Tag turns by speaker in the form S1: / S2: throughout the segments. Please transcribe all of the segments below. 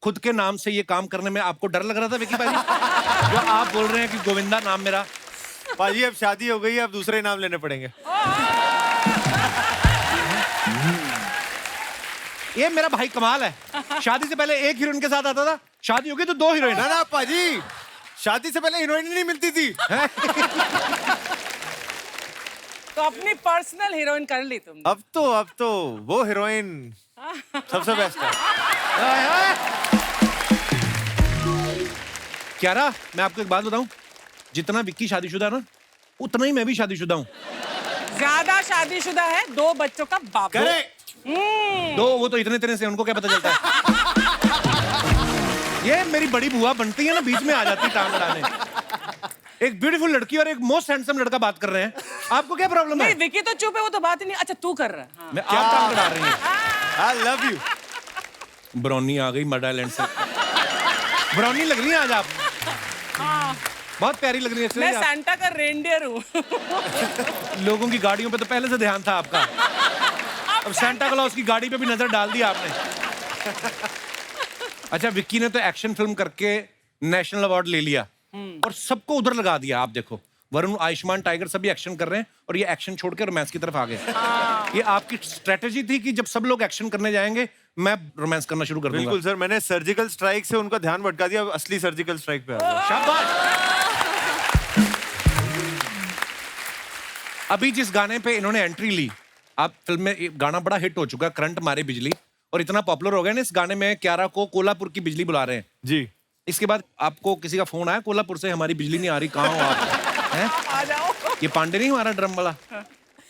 S1: खुद के नाम से ये काम करने में आपको डर लग रहा था विकी भाई? जो आप बोल रहे हैं कि गोविंदा नाम मेरा।
S2: पाजी अब शादी हो गई है, अब दूसरे नाम लेने पड़ेंगे।
S1: ये मेरा भाई कमाल है। शादी से पहले एक हीरोइन के साथ आता था, शादी हो गई तो 2 हीरोइन।
S2: ना ना पाजी, शादी से पहले हीरोइन ही नहीं मिलती थी।
S3: तो अपनी पर्सनल हीरोइन कर ली तुम।
S2: अब तो वो हीरोइन सबसे बेस्ट है।
S1: क्यारा, मैं आपको एक बात बताऊं, जितना विक्की शादीशुदा है ना, उतना ही मैं भी शादीशुदा हूं।
S3: ज्यादा शादीशुदा है, 2 बच्चों का बाप।
S2: करेक्ट।
S1: 2 वो तो इतने से, उनको क्या पता चलता है। ये मेरी बड़ी बुआ बनती है ना, बीच में आ जाती टांग अड़ाने। एक ब्यूटीफुल लड़की और एक मोस्ट हैंडसम लड़का बात कर रहे हैं, आपको क्या प्रॉब्लम है?
S3: नहीं, विकी तो चुप है, वो तो बात ही नहीं। अच्छा तू कर रहा है। हाँ।
S1: मैं आप टांग अड़ा रही हैं।
S2: I love you.
S1: ब्राउनी आ गई मड आइलैंड से। ब्राउनी लग रही है आज आप। बहुत प्यारी लग रही है।
S3: मैं सैंटा का रेनडियर हूँ।
S1: लोगों की गाड़ियों पे तो पहले से ध्यान था आपका। अब सैंटा क्लॉज की गाड़ी पे भी नजर डाल दी आपने। अच्छा, विक्की ने तो एक्शन फिल्म करके नेशनल अवार्ड ले लिया और सबको उधर लगा दिया। आप देखो, वरुण, आयुष्मान, टाइगर सभी एक्शन कर रहे हैं और ये एक्शन छोड़ के रोमांस की तरफ आ गए। ये आपकी स्ट्रेटेजी थी कि जब सब लोग एक्शन करने जाएंगे, मैं रोमांस करना शुरू कर दूंगा।
S2: बिल्कुल सर, मैंने सर्जिकल स्ट्राइक से उनका ध्यान भटका दिया, अब असली सर्जिकल स्ट्राइक पे आ गया।
S1: शाबाश। अभी जिस गाने पे इन्होंने एंट्री ली, आप फिल्म में गाना बड़ा हिट हो चुका है, करंट मारे बिजली, और इतना पॉपुलर हो गया ना इस गाने में, क्यारा को कोल्हापुर की बिजली बुला रहे हैं
S2: जी।
S1: इसके बाद आपको किसी का फोन आया कोल्हापुर से, हमारी बिजली नहीं आ रही, कहाँ हो आप? हैं?
S3: आ जाओ।
S1: ये पांडे नहीं हमारा ड्रम वाला,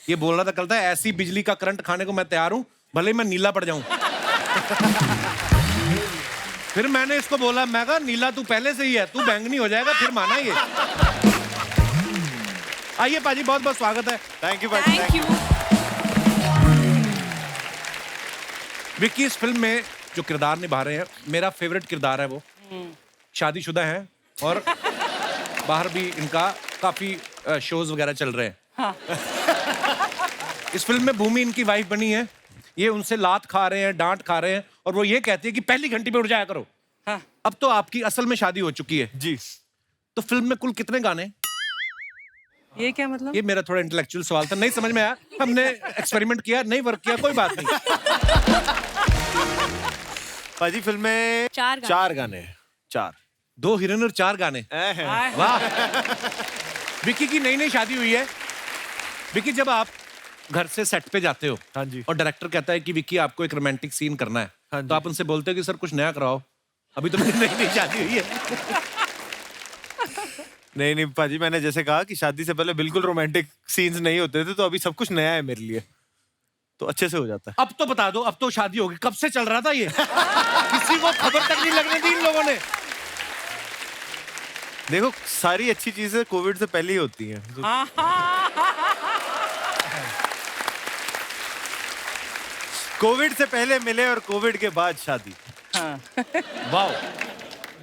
S1: ये बोल रहा था कल था, ऐसी बिजली का करंट खाने को मैं तैयार हूं, भले मैं नीला पड़ जाऊं। फिर मैंने इसको बोला, मैं कहा नीला तू पहले से ही है, तू बैंगनी हो जाएगा फिर माना ये। आइए पाजी, बहुत बहुत स्वागत है।
S2: थैंक यू पाजी।
S4: Thank you.
S1: विक्की इस फिल्म में जो किरदार निभा रहे हैं, मेरा फेवरेट किरदार है वो। शादीशुदा है और बाहर भी इनका काफी शोज वगैरह चल रहे हैं।
S3: हाँ।
S1: इस फिल्म में भूमि इनकी वाइफ बनी है, ये उनसे लात खा रहे हैं, डांट खा रहे हैं, और वो ये कहती है कि पहली घंटी पे उठ जाया करो।
S3: हाँ।
S1: अब तो आपकी असल में शादी हो चुकी है
S2: जी।
S1: तो फिल्म में कुल कितने गाने?
S3: ये क्या मतलब?
S1: ये मेरा थोड़ा इंटेलेक्चुअल सवाल था, नहीं समझ में आया, हमने एक्सपेरिमेंट किया, नहीं वर्क किया, कोई बात नहीं।
S2: पाजी फिल्म में 4 गाने हैं। 4।
S1: 2 हीरोइन और 4 गाने।
S3: हाय।
S1: वाह। विक्की की नई नई शादी हुई है। विक्की, जब आप घर से सेट पे जाते हो,
S2: हाँ जी।
S1: और डायरेक्टर कहता है कि विक्की आपको एक रोमांटिक सीन करना है,
S2: हाँ जी।
S1: तो आप उनसे बोलते हो कि सर कुछ नया कराओ, अभी तो मेरी नई नई शादी हुई है।
S2: नहीं पाजी, मैंने जैसे कहा कि शादी से पहले बिल्कुल रोमांटिक सीन्स नहीं होते थे, तो अभी सब कुछ नया है मेरे लिए, तो अच्छे से हो जाता है।
S1: अब तो बता दो, अब तो शादी होगी, कब से चल रहा था ये? किसी को खबर तक नहीं लगने दी इन लोगों ने।
S2: देखो, सारी अच्छी चीजें कोविड से पहले ही होती हैं, तो कोविड से पहले मिले और कोविड के बाद शादी।
S1: वाह।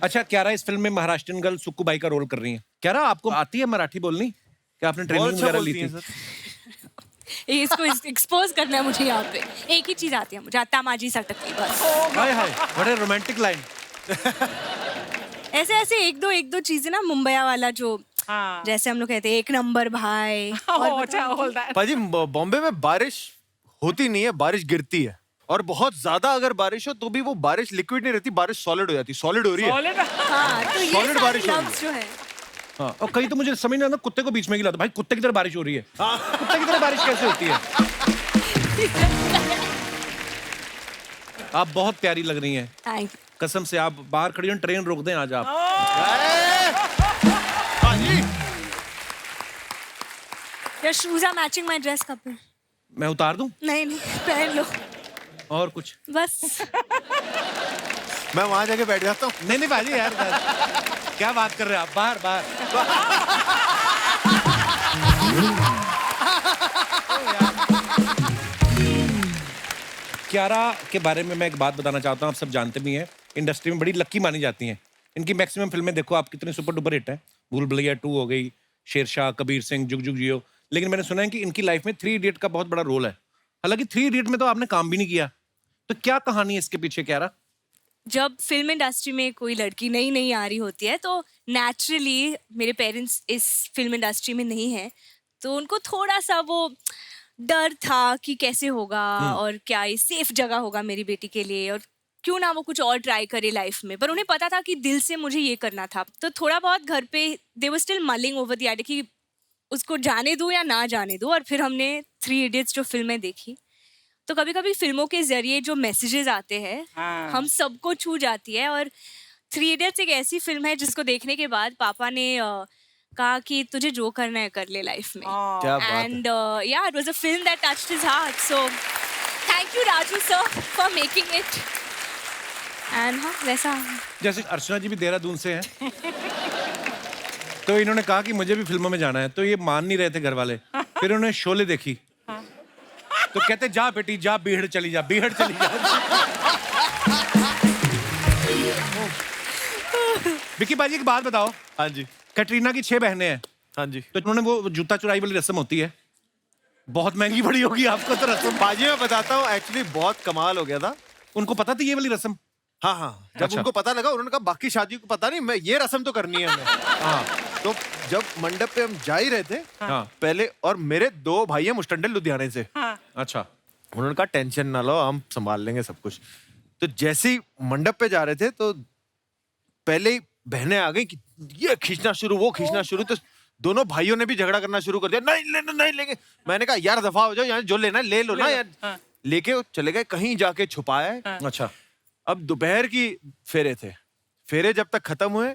S1: अच्छा, क्यारा इस फिल्म में महाराष्ट्रियन गर्ल सुक्कू बाई का रोल कर रही है। क्यारा, आपको आती है मराठी बोलनी? क्या आपने
S2: बहुत
S1: ट्रेनिंग
S2: अच्छा
S1: वगैरह ली
S2: बोलती हैं
S1: थी?
S2: सर।
S4: इसको एक्सपोज करना है मुझे यहाँ पे। एक ही चीज आती है मुझे, आता माजी सटकी बस।
S1: हाय हाय, बड़े रोमांटिक लाइन।
S4: ऐसे ऐसे एक दो चीजें ना, मुंबईया वाला जो,
S3: हाँ।
S4: जैसे हम लोग कहते हैं 1 नंबर भाई। और
S3: अच्छा, all that।
S2: पाजी बॉम्बे में बारिश होती नहीं है, बारिश गिरती है, और बहुत ज्यादा अगर बारिश हो तो भी वो बारिश लिक्विड नहीं रहती, बारिश सॉलिड हो जाती है। सॉलिड हो रही है।
S3: Solid।
S4: हाँ, तो ये
S2: Solid
S4: सारे
S2: बारिश हो रही
S4: लफ्ज जो है,
S1: हाँ, और कहीं तो मुझे समझ नहीं आता, कुत्ते को बीच में गिला दो भाई, कुत्ते की तरह बारिश हो रही है। कुत्ते की तरह बारिश कैसे होती है? आप बहुत प्यारी लग रही हैं,
S4: थैंक यू।
S1: कसम से। आप बाहर खड़ी हो, ट्रेन रोक दें आज आप।
S2: पाजी
S4: your shoes are matching my dress. कपड़े
S1: मैं उतार दूं?
S4: नहीं पहन लो
S1: और कुछ?
S4: बस।
S2: मैं वहां जाके बैठ जाता हूँ।
S1: नहीं नहीं भाजी यार, क्या बात कर रहे हैं आप? बाहर बाहर। क्यारा के बारे में मैं एक बात बताना चाहता हूँ, आप सब जानते भी हैं, इंडस्ट्री में बड़ी लक्की मानी जाती हैं। इनकी मैक्सिमम फिल्में देखो आप, कितनी सुपर डुपर हिट है। भूल भुलैया 2 हो गई, शेरशाह, कबीर सिंह, जुग जुग जियो। लेकिन मैंने सुना है कि इनकी लाइफ में 3 इडियट का बहुत बड़ा रोल है। हालांकि 3 इडियट में तो आपने काम भी नहीं किया, तो क्या कहानी है इसके पीछे क्यारा?
S4: जब फिल्म इंडस्ट्री में कोई लड़की नई नई आ रही होती है तो नेचुरली मेरे पेरेंट्स इस फिल्म इंडस्ट्री में नहीं है, तो उनको थोड़ा सा वो डर था कि कैसे होगा और क्या ये सेफ जगह होगा मेरी बेटी के लिए, और क्यों ना वो कुछ और ट्राई करे लाइफ में। पर उन्हें पता था कि दिल से मुझे ये करना था, तो थोड़ा बहुत घर पे they were still mulling over the idea कि उसको जाने दूं या ना जाने दूं। और फिर हमने 3 इडियट्स जो फिल्में देखी, तो कभी कभी फिल्मों के जरिए जो मैसेजेस आते हैं हम सबको छू जाती है। और 3 इडियट्स एक ऐसी फिल्म है जिसको देखने के बाद पापा ने कहा कि तुझे जो करना है कर ले लाइफ में।
S2: क्या बात है।
S4: एंड या it was a film that touched his heart, so thank you Raju sir for making it. And हाँ वैसा
S1: जैसे अर्चना जी भी देहरादून से हैं, तो इन्होंने कहा कि मुझे भी फिल्मों में जाना है, तो ये मान नहीं रहे थे घर वाले। फिर उन्होंने शोले देखी, तो कहते जा बेटी जा, बीहड़ चली जा, बीहड़ चली जा। विक्की बाजी एक बात बताओ,
S2: हाँ जी,
S1: कैटरीना की 6 बहनें हैं,
S2: हाँ जी।
S1: तो उन्होंने वो जूता चुराई वाली रस्म होती है, बहुत महंगी पड़ी होगी आपको तो रस्म।
S2: बाजी मैं बताता हूँ, एक्चुअली बहुत कमाल हो गया था।
S1: उनको पता थी ये वाली रस्म?
S2: हाँ हाँ, जब
S1: अच्छा।
S2: उनको पता लगा उन्होंने कहा बाकी शादी को पता नहीं, मैं ये रस्म तो करनी है हमें।
S1: हाँ
S2: तो जब मंडप पे हम जा ही रहे थे
S1: हाँ
S2: पहले, और मेरे 2 भाई हैं मुस्टंडल लुधियाने से,
S1: अच्छा
S2: उन्होंने कहा टेंशन ना लो, हम संभाल लेंगे सब कुछ। तो जैसे ही मंडप पे जा रहे थे तो पहले ही बहनें आ गई कि ये खींचना शुरू, वो खींचना शुरू, तो दोनों भाइयों ने भी झगड़ा करना शुरू कर दिया, नहीं लेना नहीं लेंगे। मैंने कहा यार दफा हो जाओ, यार जो लेना है ले लो ना यार। लेके वो चले गए, कहीं जाके छुपाया है।
S1: अच्छा।
S2: अब दोपहर की फेरे थे, फेरे जब तक खत्म हुए,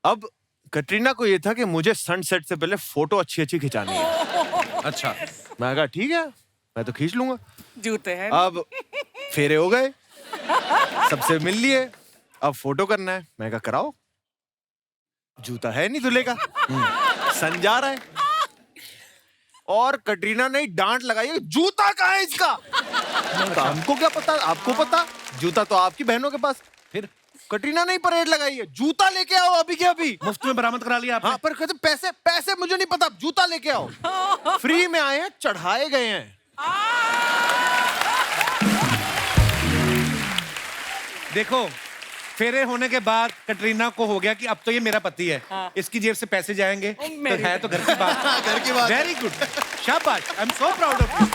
S2: अब कटरीना को ये था कि मुझे सनसेट से पहले फोटो अच्छी अच्छी खिंचानी है।
S1: अच्छा
S2: मैं कहा ठीक है, मैं तो खींच लूंगा।
S3: जूते हैं।
S2: अब फेरे हो गए, सबसे मिल लिए, अब फोटो करना है। मैं कहा कराओ, जूता है नहीं दूल्हे का, सन जा रहा है। और कटरीना ने डांट लगाई, जूता कहाँ है इसका? तो हमको क्या पता, आपको पता, जूता तो आपकी बहनों के पास।
S1: फिर
S2: कटरीना ने परेड लगाई है, जूता लेके आओ अभी के अभी।
S1: मुफ्त में बरामद करा लिया आपने?
S2: हाँ, पर कहते पैसे पैसे मुझे नहीं पता, जूता लेके आओ। फ्री में आए हैं, चढ़ाए गए हैं।
S1: देखो, फेरे होने के बाद कटरीना को हो गया कि अब तो ये मेरा पति है, इसकी जेब से पैसे जाएंगे, तो है तो घर की बात।
S2: घर की बात।
S1: वेरी गुड, शाबाश, I am so proud of you.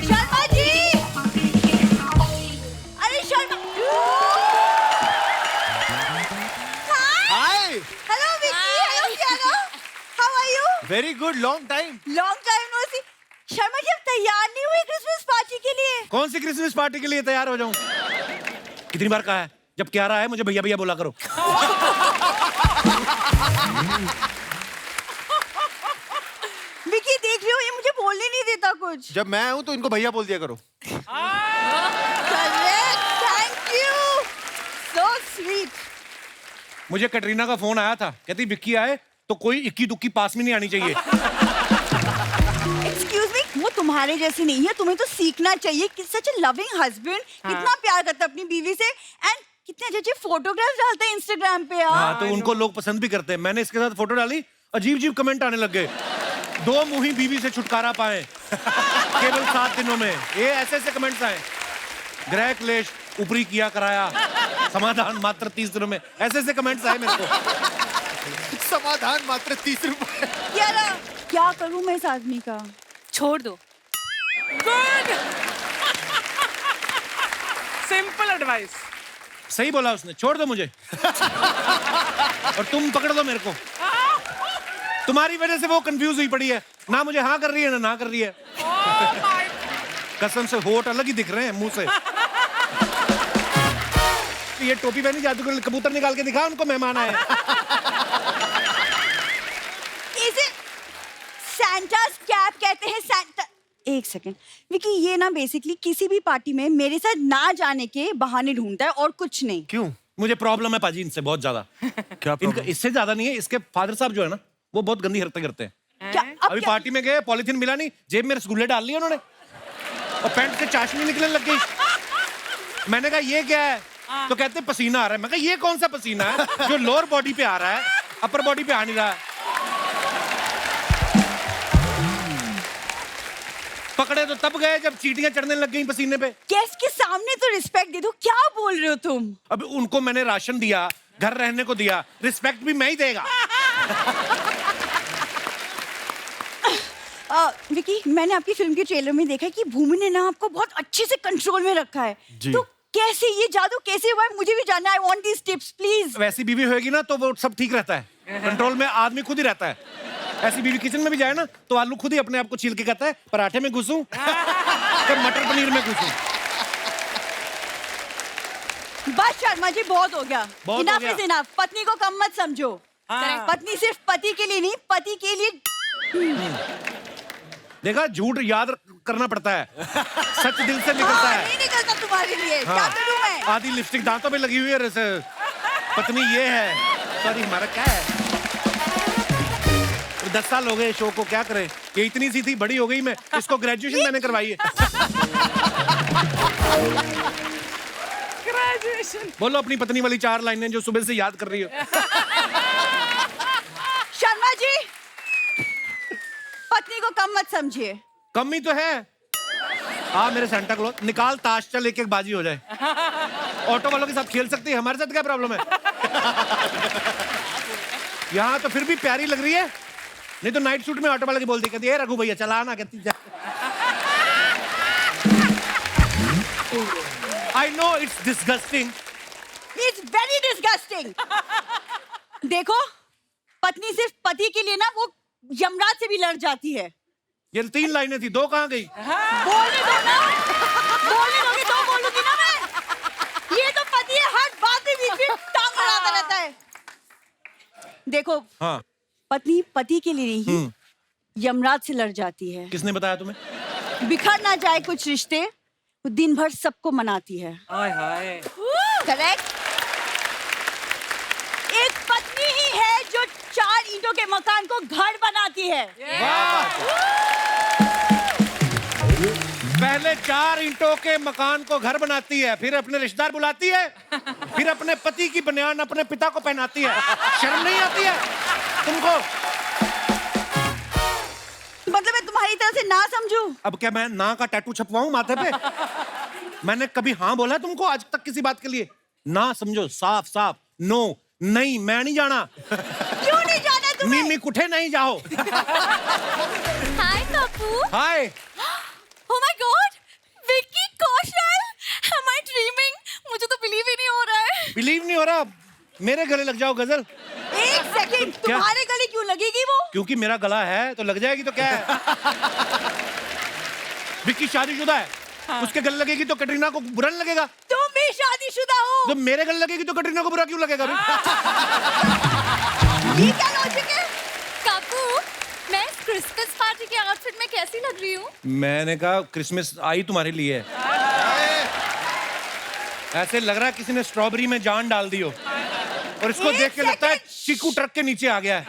S5: Sharma ji, अरे Sharma,
S2: hi,
S5: hello Vicky, hello Kiara, how are you?
S2: Very good, long time.
S5: Long time no see. Sharma ji, अब तैयार नहीं हुए क्रिसमस पार्टी के लिए?
S1: कौन सी क्रिसमस पार्टी के लिए तैयार हो जाऊं? कितनी बार कहा है, जब क्यारा है मुझे भैया भैया बोला करो।
S5: विक्की देख लियो, ये मुझे बोलने नहीं देता कुछ।
S2: जब मैं आऊं तो इनको भैया बोल दिया करो।
S5: Correct, thank you, so sweet.
S1: मुझे कटरीना का फोन आया था, कहती विक्की आए तो कोई इक्की दुक्की पास में नहीं आनी चाहिए।
S5: एक्सक्यूज मी, वो तुम्हारे जैसी नहीं है, तुम्हें तो सीखना चाहिए कि सच अ लविंग हस्बैंड कितना प्यार करता है अपनी बीवी से, एंड कितने अच्छे अच्छे फोटोग्राफ्स डालते हैं इंस्टाग्राम पे यार।
S1: हाँ, तो उनको लोग पसंद भी करते हैं। मैंने इसके साथ फोटो डाली, अजीब अजीब कमेंट आने लग गए, 2 मुंही बीवी से छुटकारा पाए केवल 7 दिनों में। ये ऐसे ऐसे कमेंट्स आए, ग्रह क्लेश ऊपरी किया कराया, समाधान मात्र 30 दिनों में, ऐसे ऐसे कमेंट्स आए मेरे को।
S2: समाधान मात्र 30 रुपए।
S5: यारा, क्या करूं मैं इस आदमी का?
S4: छोड़ दो।
S3: Good, simple advice.
S1: सही बोला उसने, छोड़ दो मुझे और तुम पकड़ दो मेरे को। तुम्हारी वजह से वो कंफ्यूज हुई पड़ी है, ना मुझे हाँ कर रही है ना कर रही है। कसम से होठ अलग ही दिख रहे हैं मुंह से। ये टोपी पहनी, जादूगर कबूतर निकाल के दिखा उनको, मेहमान आए।
S5: इसे सैंटास कैप कहते हैं। सैंटा, एक सेकंड विकी, ये ना बेसिकली किसी भी पार्टी में मेरे साथ ना जाने के बहाने ढूंढता है और कुछ नहीं।
S2: क्यों?
S1: मुझे प्रॉब्लम है पाजी इनसे बहुत ज्यादा।
S2: क्या
S1: इनका
S2: प्रॉब्लम?
S1: इससे ज्यादा नहीं है, इसके फादर साहब जो है ना, वो बहुत गंदी हरकतें करते हैं।
S5: क्या अब
S1: अभी
S5: क्या?
S1: पार्टी में गए, पॉलिथीन मिला नहीं, जेब में रसगुल्ले डाल लिए उन्होंने और पैंट से चाशनी निकलने लग गई। मैंने कहा ये क्या है, तो कहते पसीना आ रहा है। मैं कहा ये कौन सा पसीना है जो लोअर बॉडी पे आ रहा है, अपर बॉडी पे आ नहीं रहा है। पकड़े तो तब गए जब चींटियां चढ़ने लग गई पसीने पे।
S5: गेस्ट के सामने तो रिस्पेक्ट दे दो, क्या बोल रहे हो तुम?
S1: अब उनको मैंने राशन दिया, घर रहने को दिया, रिस्पेक्ट भी मैं ही देगा।
S5: विकी, मैंने आपकी फिल्म के ट्रेलर में देखा है कि भूमि ने ना आपको बहुत अच्छे से कंट्रोल में रखा है।
S2: जी।
S5: तो कैसे ये जादू कैसे हुआ है? मुझे भी जानना है। I want these tips please.
S1: वैसी बीवी होगी ना तो वो सब ठीक रहता है, कंट्रोल में आदमी खुद ही रहता है। ऐसी बीवी किचन में भी जाए ना तो आलू खुद ही अपने आप को छील के कहता है पराठे में घुसूं तो मटर पनीर में घुसूं।
S5: बस शर्मा जी, बहुत हो गया।
S1: बहुत हो
S5: इनफ
S1: गया।
S5: Is enough. पत्नी को कम मत समझो। पत्नी सिर्फ पति के लिए नहीं, पति के लिए।
S1: देखा, झूठ याद करना पड़ता है, सच दिल से निकलता है।
S5: नहीं निकलता तुम्हारे लिए। क्या करूं मैं?
S1: आधी लिपस्टिक दांतों पे लगी हुई है। जैसे पत्नी ये है, सॉरी हमारा क्या है। 10 साल हो गए शो को, क्या करें। ये इतनी सी थी, बड़ी हो गई। मैं इसको ग्रेजुएशन मैंने करवाई है।
S3: ग्रेजुएशन।
S1: बोलो अपनी पत्नी वाली 4 लाइनें जो सुबह से याद कर रही हो।
S5: शर्मा जी, पत्नी को कम मत समझिए।
S1: कम ही तो है। हाँ मेरे सेंटा क्लॉज, निकाल ताश, चल एक एक बाजी हो जाए। ऑटो वालों के साथ खेल सकती है, हमारे साथ क्या प्रॉब्लम है। यहाँ तो फिर भी प्यारी लग रही है, नहीं तो नाइट सूट में ऑटो वाला की बोलती, कहती है रघु भैया चला ना, कहती जा। I know it's disgusting.
S5: It's very disgusting. देखो, पत्नी सिर्फ पति के लिए ना वो यमराज से भी लड़ जाती है।
S1: ये 3 लाइनें थी, 2 कहाँ गई?
S5: बोलने दो ना, बोलने दोगे तो बोलूंगी ना मैं। ये तो पति है, हर बात में बीच में टांग अड़ाता रहता है। देखो,
S1: हाँ,
S5: पत्नी पति के लिए नहीं, यमराज से लड़ जाती है।
S1: किसने बताया तुम्हें?
S5: बिखर ना जाए कुछ रिश्ते, वो दिन भर सबको मनाती है।
S3: हाय हाय।
S5: करेक्ट। एक पत्नी ही है जो 4 ईंटों के मकान को घर बनाती है।
S1: पहले 4 ईंटों के मकान को घर बनाती है, फिर अपने रिश्तेदार बुलाती है, फिर अपने पति की बनियान अपने पिता को पहनाती है। शर्म नहीं आती है तुमको?
S5: मतलब मैं तुम्हारी तरह से ना समझूं?
S1: अब क्या मैं ना का टैटू छपवाऊं माथे पे? मैंने कभी हाँ बोला तुमको आज तक किसी बात के लिए? ना समझो, साफ साफ नो, नहीं मैं नहीं जाना।
S5: क्यों नहीं जाना तुम्हें?
S1: मीमी कुठे नहीं जाओ।
S4: हाय कपू।
S1: हाय।
S4: Oh my God! Vicky Kaushal! Am I dreaming? मुझे तो बिलीव ही नहीं हो रहा है।
S1: बिलीव नहीं हो रहा? मेरे गले लग जाओ गजल।
S5: एक सेकंड,
S1: क्या?
S5: तुम्हारे गले क्यों लगेगी वो?
S1: क्योंकि मेरा गला है तो लग जाएगी तो क्या है। विक्की शादीशुदा है, उसके गले लगेगी तो कटरीना को बुरा नहीं लगेगा।
S5: तुम भी शादीशुदा हो।
S1: तो मेरे गले लगेगी तो कटरीना को बुरा क्यों लगेगा?
S5: ये क्या लॉजिक है?
S4: कपू, मैं इस क्रिसमस पार्टी के आउटफिट में कैसी लग रही हूँ?
S1: मैंने कहा क्रिसमस आई तुम्हारे लिए है। ऐसे लग रहा है किसी ने स्ट्रॉबेरी में जान डाल दी हो, और इसको
S5: एक
S1: देख के लगता है
S5: सेकंड।
S1: चीकू ट्रक के नीचे आ गया है।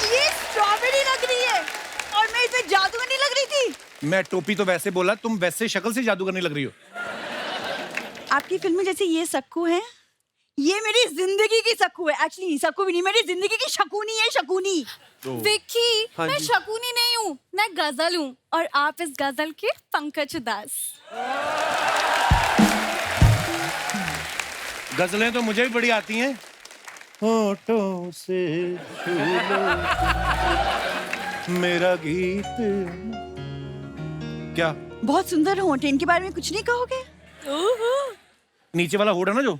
S5: ये स्ट्रॉबेरी लग रही है और मैं इसमें जादूगरनी लग रही थी।
S1: मैं टोपी तो वैसे बोला, तुम वैसे शक्ल से जादूगरनी लग रही हो।
S5: आपकी फिल्म में जैसे ये सक्कू है, ये मेरी जिंदगी की सक्कू है। एक्चुअली सक्कू भी नहीं, मेरी जिंदगी की शकुनी है, शकुनी।
S4: विक्की,
S2: हाँ
S4: मैं
S2: जी।
S4: शकुनी नहीं हूँ, मैं गजल हूँ, और आप इस गजल के पंकज उदास।
S1: गजलें तो मुझे भी बड़ी आती हैं। होठों से छू लो मेरा गीत। क्या
S5: बहुत सुंदर होंठ, इनके बारे में कुछ नहीं कहोगे?
S1: नीचे वाला होड़ है ना जो,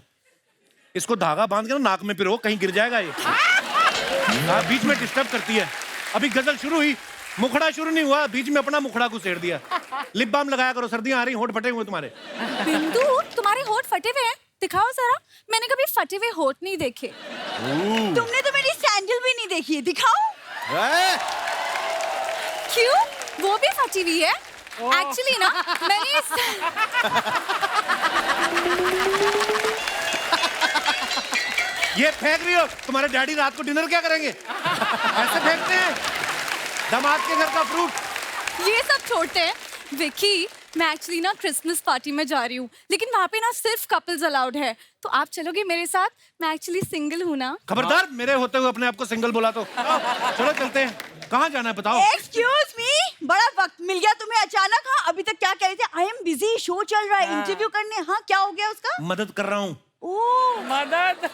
S1: इसको धागा बांध के ना नाक में पिरो, कहीं गिर जाएगा ये। हाँ, बीच में डिस्टर्ब करती है। अभी गजल शुरू हुई, मुखड़ा शुरू नहीं हुआ, बीच में अपना मुखड़ा को सेड़ दिया। लिप बाम लगाया करो, सर्दियां आ रही, होठ फटे हुए तुम्हारे।
S4: बिंदु, तुम्हारे होठ फटे हुए हैं, दिखाओ जरा। मैंने कभी फटे हुए होठ नहीं देखे।
S5: तुमने तो मेरी सैंडल भी नहीं देखी है, दिखाओ।
S4: क्यों? वो भी फटी हुई है। एक्चुअली ना, मैंने
S1: ये फेंक रही हो, तुम्हारे डैडी रात को डिनर क्या करेंगे? ऐसे फेंकते हैं दामाद के घर का फ्रूट।
S4: ये सब छोड़ते हैं। विक्की,
S6: मैं एक्चुअली ना क्रिसमस पार्टी में जा रही हूँ, लेकिन वहाँ पे ना सिर्फ कपल्स अलाउड है, तो आप चलोगे मेरे साथ? मैं एक्चुअली सिंगल हूँ ना।
S1: खबरदार मेरे होते हुए अपने आप को सिंगल बोला तो। चलो चलते हैं, कहाँ जाना है बताओ।
S5: एक्सक्यूज मी, बड़ा वक्त मिल गया तुम्हें अचानक। हाँ, अभी तक क्या कह रहे थे? आई एम बिजी, शो चल रहा है, इंटरव्यू करने। हाँ, क्या हो गया उसका?
S1: मदद कर रहा हूँ।
S5: ओह,
S3: मदद।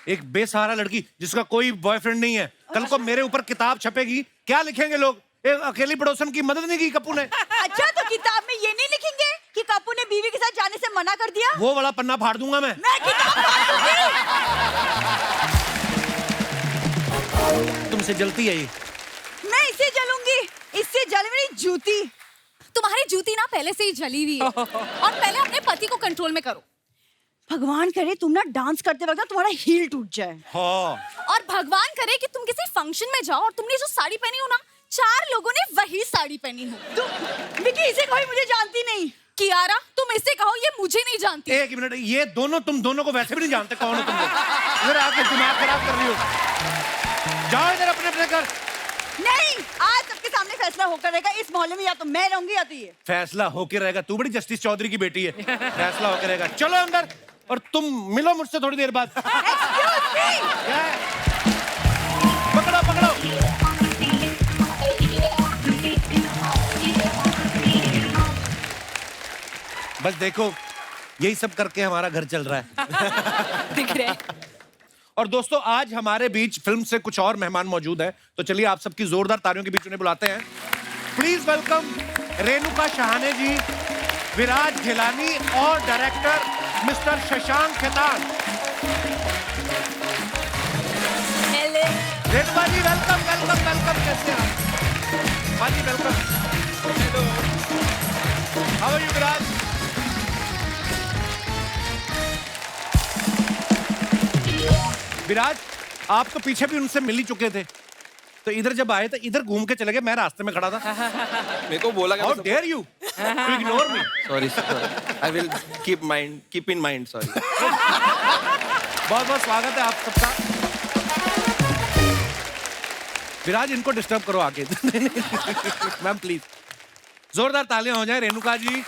S1: एक बेसहारा लड़की जिसका कोई बॉयफ्रेंड नहीं है, कल को मेरे ऊपर किताब छपेगी, क्या लिखेंगे लोग? एक अकेली पड़ोसन की मदद नहीं की कप्पू ने।
S5: अच्छा, तो किताब में ये नहीं लिखेंगे कि कप्पू ने बीवी के साथ जाने से मना कर दिया?
S1: वो वाला पन्ना फाड़ दूंगा मैं।
S5: किताब फाड़ दूंगी।
S1: तुमसे जलती है ये।
S5: मैं इससे जलूंगी, इससे जल मेरी जूती।
S6: तुम्हारी जूती ना पहले से ही जली हुई है, और पहले अपने पति को कंट्रोल में करो।
S5: भगवान करे तुम ना डांस करते वक्त ना तुम्हारा हील टूट जाए।
S1: हाँ।
S6: और भगवान करे कि तुम किसी फंक्शन में जाओ और तुमने जो साड़ी पहनी हो ना, 4 लोगों ने वही साड़ी पहनी हो।
S5: विकी, इसे कोई मुझे जानती नहीं।
S6: कियारा, तुम इसे कहो, ये मुझे नहीं जानती।
S1: एक मिनट, ये दोनों तुम दोनों को वैसे भी नहीं जानते कौन हो तुम लोग। इधर आके दिमाग खराब कर रही हो। जाओ इधर अपने अपने घर।
S5: नहीं, आज सबके सामने फैसला होकर रहेगा। इस मोहल्ले में या तो मैं रहूंगी या तो ये।
S1: फैसला होके रहेगा? तू बड़ी जस्टिस चौधरी की बेटी है। फैसला होके रहेगा। चलो अंदर, और तुम मिलो मुझसे थोड़ी देर बाद।
S5: Excuse me!
S1: क्या है? पकड़ो पकड़ो। बस देखो, यही सब करके हमारा घर चल रहा है।
S3: दिख रहे हैं।
S1: और दोस्तों, आज हमारे बीच फिल्म से कुछ और मेहमान मौजूद है, तो चलिए आप सबकी जोरदार तालियों के बीच उन्हें बुलाते हैं। प्लीज वेलकम रेणुका शाहने जी, विराज घिलानी और director mister Shashank Khaitan. Renuka ji welcome welcome welcome. कैसे हैं आप? हाँ जी welcome. Hello, how are you Viraj? Viraj, आप तो पीछे भी उनसे मिल ही चुके थे, तो इधर जब आए तो इधर घूम के चले गए, मैं रास्ते में खड़ा था।
S7: मेरे को बोला
S1: How dare you to ignore me?
S7: Sorry I will keep in mind sorry.
S1: बहुत बहुत स्वागत है आप सबका। विराज, इनको डिस्टर्ब करो आके। मैम प्लीज जोरदार तालियां हो जाए रेणुका जी,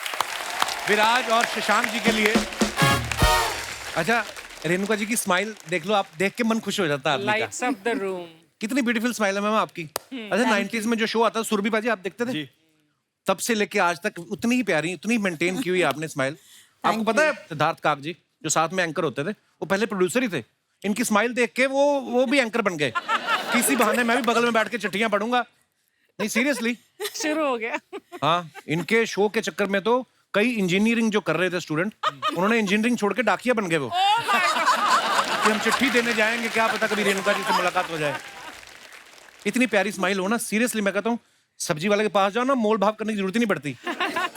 S1: विराज और शशांक जी के लिए। अच्छा, रेणुका जी की स्माइल देख लो, आप देख के मन खुश हो जाता है आदमी का।
S3: Lights off the room.
S1: कितनी ब्यूटीफुल स्माइल है मैम आपकी। अच्छा, 90s में जो शो आता था सुरभि पाजी, आप देखते थे? तब से लेके आज तक उतनी ही प्यारी, उतनी मेंटेन की हुई आपने स्माइल। आपको पता है सिद्धार्थ काक जी जो साथ में एंकर होते थे, वो पहले प्रोड्यूसर ही थे। इनकी स्माइल देख के वो भी एंकर बन गए। किसी बहाने मैं भी बगल में बैठ के चिट्ठियां पढ़ूंगा। नहीं सीरियसली,
S3: शुरू हो गया।
S1: हाँ, इनके शो के चक्कर में तो कई इंजीनियरिंग जो कर रहे थे स्टूडेंट, उन्होंने इंजीनियरिंग छोड़ के डाकिया बन गए वो। कि हम चिट्ठी देने जाएंगे, क्या पता कभी रेणुका जी से मुलाकात हो जाए। इतनी प्यारी स्माइल हो ना, सीरियसली मैं कहता हूँ, सब्जी वाले के पास जाओ ना, मोल भाव करने की जरूरत ही नहीं पड़ती।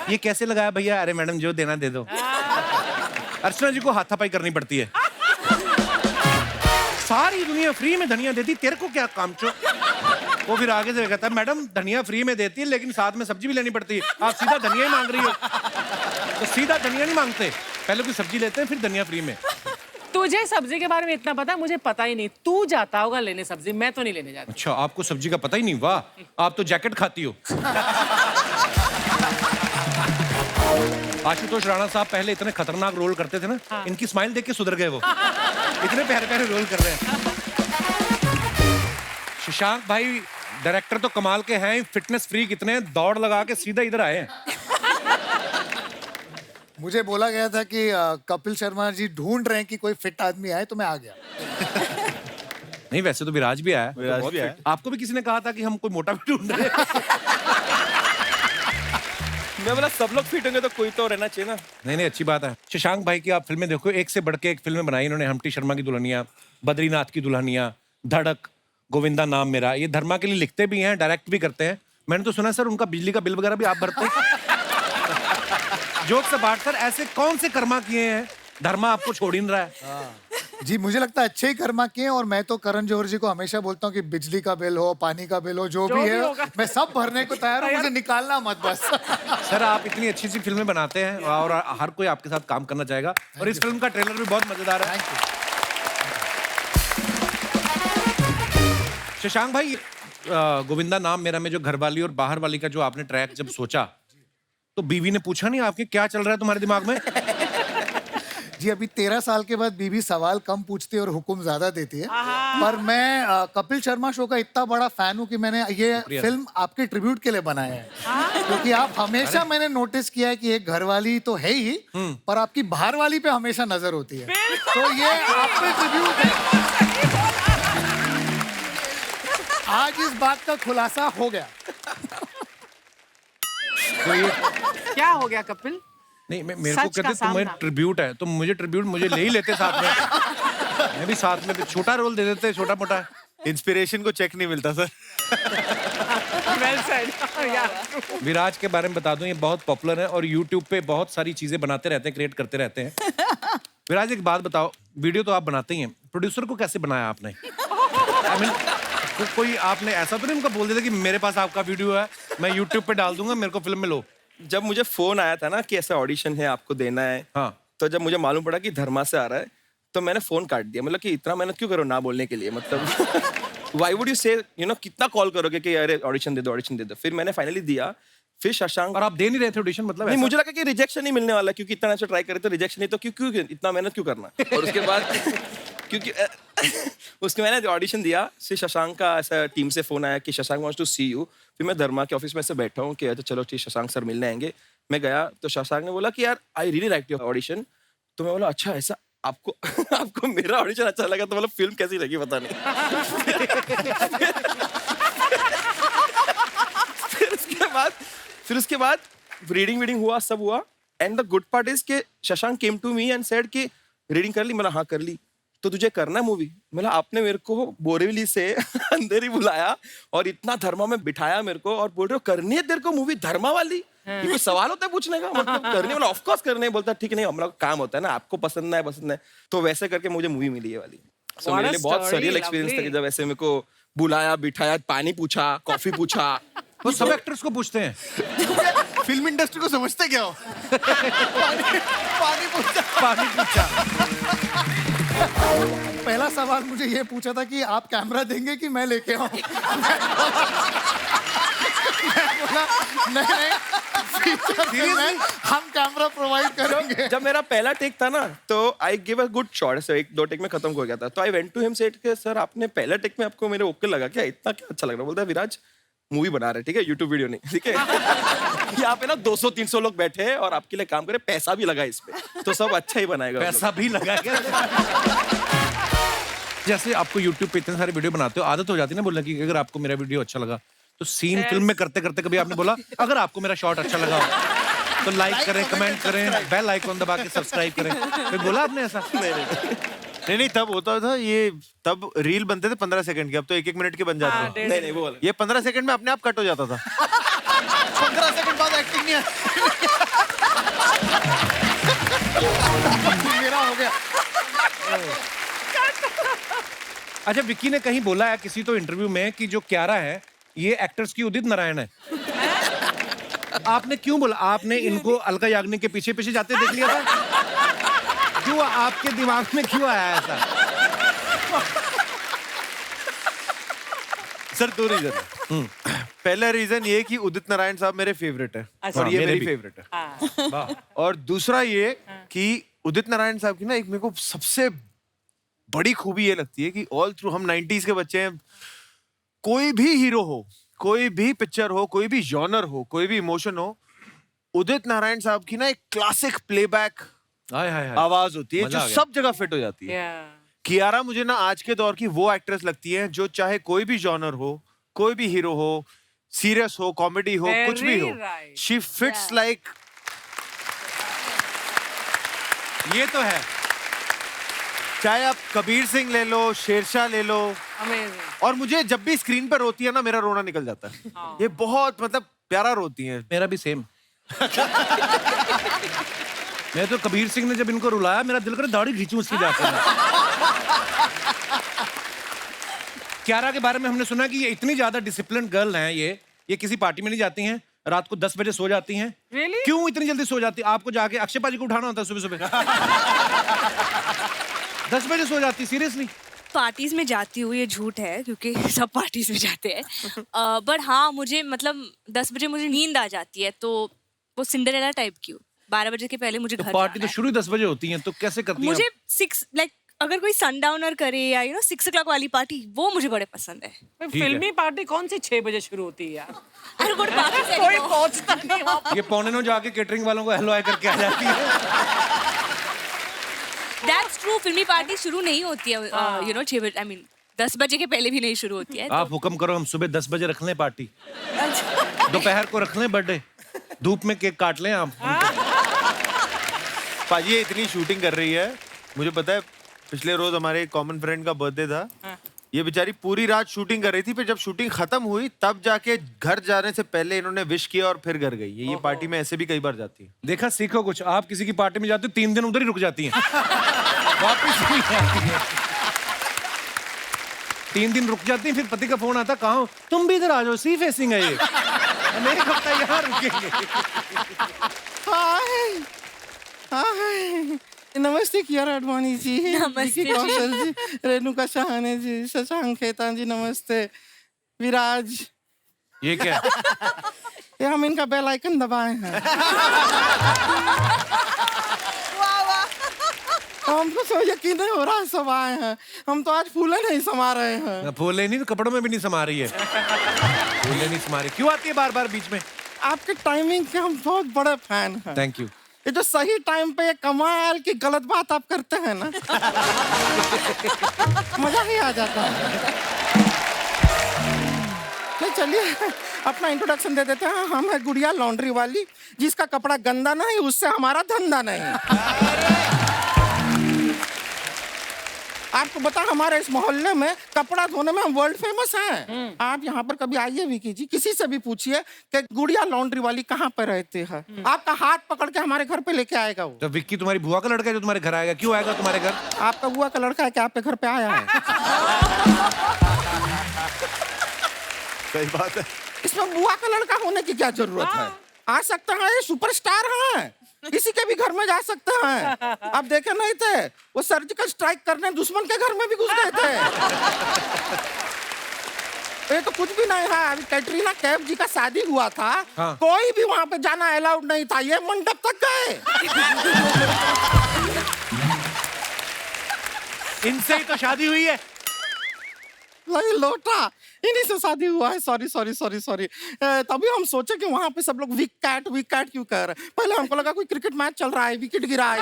S1: ये कैसे लगाया भैया? अरे मैडम जो देना दे दो। अर्चना जी को हाथापाई करनी पड़ती है। सारी दुनिया फ्री में धनिया देती, तेरे को क्या काम चो? वो फिर आगे से कहता है, मैडम धनिया फ्री में देती है लेकिन साथ में सब्जी भी लेनी पड़ती है, आप सीधा धनिया ही मांग रही हो। तो सीधा धनिया नहीं मांगते, पहले कोई सब्जी लेते हैं फिर धनिया फ्री में।
S3: तुझे सब्जी के बारे में इतना पता है, मुझे पता ही नहीं। तू जाता होगा लेने सब्जी, मैं तो नहीं लेने जाती।
S1: अच्छा, आपको सब्जी का पता ही नहीं? वाह, आप तो जैकेट खाती हो। आशुतोष राणा साहब पहले इतने खतरनाक रोल करते थे ना, इनकी स्माइल देख के सुधर गए वो। इतने प्यारे प्यारे रोल कर रहे हैं। शशांक भाई डायरेक्टर तो कमाल के हैं, फिटनेस फ्रीक इतने, दौड़ लगा के सीधा इधर आए हैं।
S8: मुझे बोला गया था कि कपिल शर्मा जी ढूंढ रहे हैं कि कोई फिट आदमी आए, तो मैं आ गया।
S1: नहीं, वैसे तो विराज भी आया।
S2: विराज भी आया।
S1: आपको भी किसी ने कहा था कि हम कोई मोटा भी ढूंढ रहे हैं।
S7: मैं बोला सब लोग फिट होंगे तो कोई तो रहना चाहिए ना।
S1: नहीं, अच्छी बात है। शशांक भाई की आप फिल्में देखो, एक से बढ़ के एक फिल्में बनाई इन्होंने। हम्टी शर्मा की दुल्हनिया, बद्रीनाथ की दुल्हनिया, धड़क, गोविंदा नाम मेरा। ये धर्मा के लिए लिखते भी हैं, डायरेक्ट भी करते हैं। मैंने तो सुना सर उनका बिजली का बिल वगैरह भी आप भरते हैं। जोक से बात सर, ऐसे कौन से कर्मा किए हैं धर्मा आपको छोड़ ही नहीं रहा है?
S8: जी, मुझे लगता है अच्छे ही कर्मा किए हैं, और मैं तो करण जौहर जी को हमेशा बोलता हूँ कि बिजली का बिल हो, पानी का बिल हो, जो भी है
S3: होगा।
S8: मैं सब भरने को तैयार हूँ, मुझे निकालना मत बस।
S1: सर आप इतनी अच्छी सी फिल्में बनाते हैं और हर कोई आपके साथ काम करना चाहेगा, और इस फिल्म का ट्रेलर भी बहुत मजेदार है। शशांक भाई, गोविंदा नाम मेरा में जो घरवाली और बाहर वाली का जो आपने ट्रैक जब सोचा, तो बीवी ने पूछा नहीं आपके क्या चल रहा है तुम्हारे दिमाग में?
S8: जी अभी 13 साल के बाद बीवी सवाल कम पूछती है और हुक्म ज्यादा देती है। पर मैं कपिल शर्मा शो का इतना बड़ा फैन हूँ कि मैंने ये फिल्म आपके ट्रिब्यूट के लिए बनाया है, क्योंकि आप हमेशा मैंने नोटिस किया है कि एक घरवाली तो है ही, पर आपकी बाहर वाली पे हमेशा नजर होती है, तो ये आप पे ट्रिब्यूट है। आज इस बात का खुलासा हो गया।
S1: तो ये
S3: क्या हो गया कपिल?
S1: नहीं, मेरे को
S3: सच का
S1: कहते तुम्हें
S3: सामना।
S1: ट्रिब्यूट है, तो मुझे ट्रिब्यूट मुझे ले ही लेते साथ में। मैं भी साथ में छोटा रोल दे देते, छोटा मोटा।
S2: इंस्पिरेशन को चेक नहीं मिलता सर।
S3: Well said.
S1: विराज के बारे में बता दूं, ये बहुत पॉपुलर है और यूट्यूब पे बहुत सारी चीजें बनाते रहते हैं, क्रिएट करते रहते हैं। विराज एक बात बताओ, वीडियो तो आप बनाते ही हैं, प्रोड्यूसर को कैसे बनाया आपने? I mean, कोई आपने ऐसा तो नहीं उनको बोल देता कि मेरे पास आपका वीडियो है, मैं यूट्यूब पे डाल दूंगा, मेरे को फिल्म में लो?
S7: जब मुझे फोन आया था ना कि ऐसा ऑडिशन है आपको देना है,
S1: हाँ।
S7: तो जब मुझे मालूम पड़ा कि धर्मा से आ रहा है, तो मैंने फोन काट दिया। मतलब कि इतना मेहनत क्यों करो ना बोलने के लिए, मतलब व्हाई वुड यू से, यू नो, कितना कॉल करोगे कि अरे ऑडिशन दे दो, ऑडिशन दे दो। फिर मैंने फाइनली दिया। फिर शशांक,
S1: और आप दे नहीं रहे थे ऑडिशन, मतलब
S7: नहीं,
S1: ऐसा?
S7: मुझे लगा कि रिजेक्शन ही मिलने वाला है, क्योंकि इतना अच्छा ट्राई करे तो रिजेक्शन ही, तो क्यों क्यों इतना मेहनत क्यों करना। और उसके बाद क्योंकि उसके मैंने ऑडिशन दिया, फिर शशांक का ऐसा टीम से फोन आया कि Shashank wants to see you. फिर मैं धर्मा के ऑफिस में से बैठा हूँ कि अच्छा चलो ठीक, शशांक सर मिलने आएंगे। मैं गया तो शशांक ने बोला कि यार I really like your audition. तो मैं बोला अच्छा ऐसा आपको आपको मेरा ऑडिशन अच्छा लगा, तो मतलब फिल्म कैसी लगी पता नहीं। फिर उसके बाद रीडिंग हुआ, सब हुआ। And the good part is के Shashank came to me and said कि रीडिंग कर ली? मतलब हाँ कर ली। तो तुझे करना है मूवी? मतलब आपने मेरे को बोरीवली से अंधेरी बुलाया और इतना धर्मा में बिठाया मेरे को, और बोल रहे हो करनी है तेरे को मूवी धर्मा वाली? ये कोई सवाल होता है पूछने का? मतलब करनी, मतलब ऑफ कोर्स करने। बोलता ठीक है, नहीं हमारा काम होता है ना, आपको पसंद है पसंद है। तो वैसे करके मुझे मूवी मिली है वाली। सो मेरे लिए बहुत सरियल एक्सपीरियंस था कि जब ऐसे मेरे को बुलाया, बिठाया, पानी पूछा, कॉफी पूछा।
S1: वो सब एक्टर्स को पूछते हैं।
S2: फिल्म इंडस्ट्री को समझते क्या हो?
S1: पानी पूछा।
S8: पहला सवाल मुझे ये पूछा था कि आप कैमरा देंगे कि मैं लेके आऊं? मैं बोला नहीं, सीरियसली हम कैमरा प्रोवाइड करेंगे।
S7: जब मेरा पहला टेक था ना, तो I give a good shot. ऐसे एक दो टेक में खत्म हो गया था। तो I went to him, said के सर आपने पहला टेक में आपको मेरे ओके लगा क्या? इतना क्या अच्छा लग रहा? बोलता है विराज मूवी बना रहे, ठीक है, यूट्यूब वीडियो नहीं, ठीक है। यहाँ पे ना 200-300 लोग बैठे हैं और आपके लिए काम करे, पैसा भी लगा इस पे, तो सब अच्छा ही बनाएगा।
S1: पैसा भी लगाएगा। जैसे आपको YouTube पे इतने सारे वीडियो बनाते हो, आदत हो जाती है ना बोलने की, अगर आपको मेरा वीडियो अच्छा लगा, तो सीन फिल्म में करते करते कभी आपने बोला अगर आपको मेरा शॉट अच्छा लगा तो लाइक करें, कमेंट करें, बेल आइकॉन दबा के सब्सक्राइब करें? फिर बोला आपने ऐसा?
S2: नहीं, तब होता था ये, तब रील बनते थे 15 सेकंड के, अब तो 1-1 मिनट के बन जाते हैं।
S7: नहीं वो वाला।
S2: ये 15 सेकंड में अपने आप कट हो जाता था। 15 सेकंड बाद एक्टिंग नहीं
S8: मेरा हो गया।
S1: अच्छा, विक्की ने कहीं बोला है किसी तो इंटरव्यू में कि जो क्यारा है ये एक्टर्स की उदित नारायण है। आपने क्यों बोला? आपने इनको अलका याग्निक के पीछे पीछे जाते देख लिया था? क्यों आपके दिमाग में क्यों आया ऐसा?
S2: सर 2 रीजन है। पहला रीजन ये कि उदित नारायण साहब मेरे फेवरेट है,
S3: अच्छा।
S2: और ये
S1: मेरे
S2: मेरी
S1: भी।
S2: फेवरेट है।
S3: हाँ।
S2: और दूसरा ये कि उदित नारायण साहब की ना एक मेरे को सबसे बड़ी खूबी ये लगती है कि ऑल थ्रू हम 90s के बच्चे हैं, कोई भी हीरो हो, कोई भी पिक्चर हो, कोई भी जॉनर हो, कोई भी इमोशन हो, उदित नारायण साहब की ना एक क्लासिक प्लेबैक
S1: हाय हाय हाय।
S2: आवाज होती है
S1: मजा
S2: जो
S1: आ गया।
S2: सब जगह फिट हो जाती है। कियारा मुझे ना आज के दौर की वो एक्ट्रेस लगती है जो चाहे कोई भी जॉनर हो, कोई भी हीरो हो, सीरियस हो, कॉमेडी हो, कुछ भी हो,
S3: Very right.
S2: She fits like.
S1: ये तो है।
S2: चाहे आप कबीर सिंह ले लो, शेरशाह ले लो,
S3: Amazing.
S2: और मुझे जब भी स्क्रीन पर रोती है ना, मेरा रोना निकल जाता है। ये बहुत मतलब प्यारा रोती है।
S1: मेरा भी सेम। मैं तो कबीर सिंह ने जब इनको रुलाया, मेरा दिल करे दाढ़ी खींचूं उसकी जाकर। क्यारा के बारे में हमने सुना कि ये इतनी ज्यादा डिसिप्लिन गर्ल हैं, ये किसी पार्टी में नहीं जाती हैं, रात को 10 बजे सो जाती हैं।
S3: Really?
S1: क्यों इतनी जल्दी सो जाती? आपको जाके अक्षय पाजी को उठाना होता है सुबह सुबह। 10 बजे सो जाती, सीरियसली?
S4: पार्टीज में जाती हूँ, ये झूठ है क्योंकि सब पार्टीज में जाते हैं। बट हाँ, मुझे मतलब 10 बजे मुझे नींद आ जाती है, तो वो सिंडरेला टाइप की हूँ। 12 बजे के पहले मुझे घर
S1: पार्टी
S4: जाना
S1: तो शुरू ही 10 बजे होती है, तो कैसे करती हैं
S4: मुझे
S1: आप?
S4: 6 लाइक अगर कोई सनडाउनर करे या 6 o'clock वाली पार्टी, वो मुझे बड़े पसंद है।
S1: है।
S3: फिल्मी पार्टी कौन सी 6 बजे शुरू होती है यार?
S4: अरे गुड पार्टी
S3: कोई पहुंचता नहीं वहाँ पे।
S1: ये 8:45 जाके केटरिंग वालों को हेलो हाय करके आ जाती है।
S4: दैट्स ट्रू, फिल्मी पार्टी शुरू नहीं होती है 6 बजे, आई मीन 10 बजे के पहले भी नहीं शुरू होती है।
S1: आप हुक्म करो, हम सुबह 10 बजे रख लें पार्टी, दोपहर को रख लें बर्थडे, धूप में केक काट लें आप।
S2: पाजी ये इतनी शूटिंग कर रही है, मुझे पता है पिछले रोज हमारे एक कॉमन फ्रेंड का बर्थडे था। ये बेचारी पूरी रात शूटिंग कर रही थी, फिर जब शूटिंग खत्म हुई तब जाके घर जाने से पहले इन्होंने विश किया और फिर घर गई। ये पार्टी में ऐसे भी कई बार जाती है।
S1: देखा, सीखो कुछ। आप किसी की पार्टी में जाते हो 3 दिन उधर ही रुक जाती हैं, वापस नहीं आती हैं। 3 दिन रुक जाती हैं, फिर पति का फोन आता, कहाँ हो? तुम भी इधर आ जाओ, सी फेसिंग है ये, हम एक हफ्ता यहाँ रुकेंगे।
S7: हाय नमस्ते कियारा आडवाणी जी,
S4: नमस्ते
S7: विकी
S4: जी।
S7: कौशल जी, रेणुका शहाने जी, शशांक खेतान जी, नमस्ते। विराज,
S1: ये क्या है?
S7: ये हम इनका बेल आइकन दबाए हैं। हमको तो यकीन नहीं हो रहा, सब आए हैं। हम तो आज फूले नहीं समा रहे हैं।
S1: फूले नहीं तो कपड़ों में भी नहीं समा रही है। फूले नहीं समा रही, क्यों आती है बार बार बीच में?
S7: आपके टाइमिंग के हम बहुत बड़े फैन हैं।
S1: Thank you.
S7: ये जो सही टाइम पे कमाल की गलत बात आप करते हैं ना, मजा ही आ जाता है। नहीं चलिए अपना इंट्रोडक्शन दे देते हैं। हम है गुड़िया लॉन्ड्री वाली, जिसका कपड़ा गंदा नहीं उससे हमारा धंधा नहीं। आपको बता, हमारे इस मोहल्ले में कपड़ा धोने में हम वर्ल्ड फेमस हैं। आप यहाँ पर कभी आइए विकी जी, किसी से भी पूछिए कि गुड़िया लॉन्ड्री वाली कहाँ पर रहती है, आपका हाथ पकड़ के हमारे घर पे लेके आएगा वो।
S1: तो विक्की तुम्हारी बुआ का लड़का है जो तुम्हारे घर आएगा? क्यों आएगा तुम्हारे घर?
S7: आपका बुआ का लड़का है कि आपके घर पे आया है?
S2: सही बात है।
S7: इसमें बुआ का लड़का होने की क्या जरूरत है? आ सकता है, ये सुपरस्टार हैं, किसी के भी घर में जा सकते हैं। आप देखे नहीं थे, वो सर्जिकल स्ट्राइक करने दुश्मन के घर में भी घुस गए थे। ये तो कुछ भी नहीं है। अभी कैटरीना कैफ जी का शादी हुआ था,
S1: हाँ।
S7: कोई भी वहां पे जाना अलाउड नहीं था, ये मंडप तक गए।
S1: इनसे ही तो शादी हुई है।
S7: नहीं लोटा, इन्हीं से शादी हुआ है। Sorry sorry sorry sorry. तभी हम सोचे कि वहां पे सब लोग विक कैट क्यों कह रहे हैं। पहले हमको लगा कोई क्रिकेट मैच चल रहा है, विकेट गिरा है।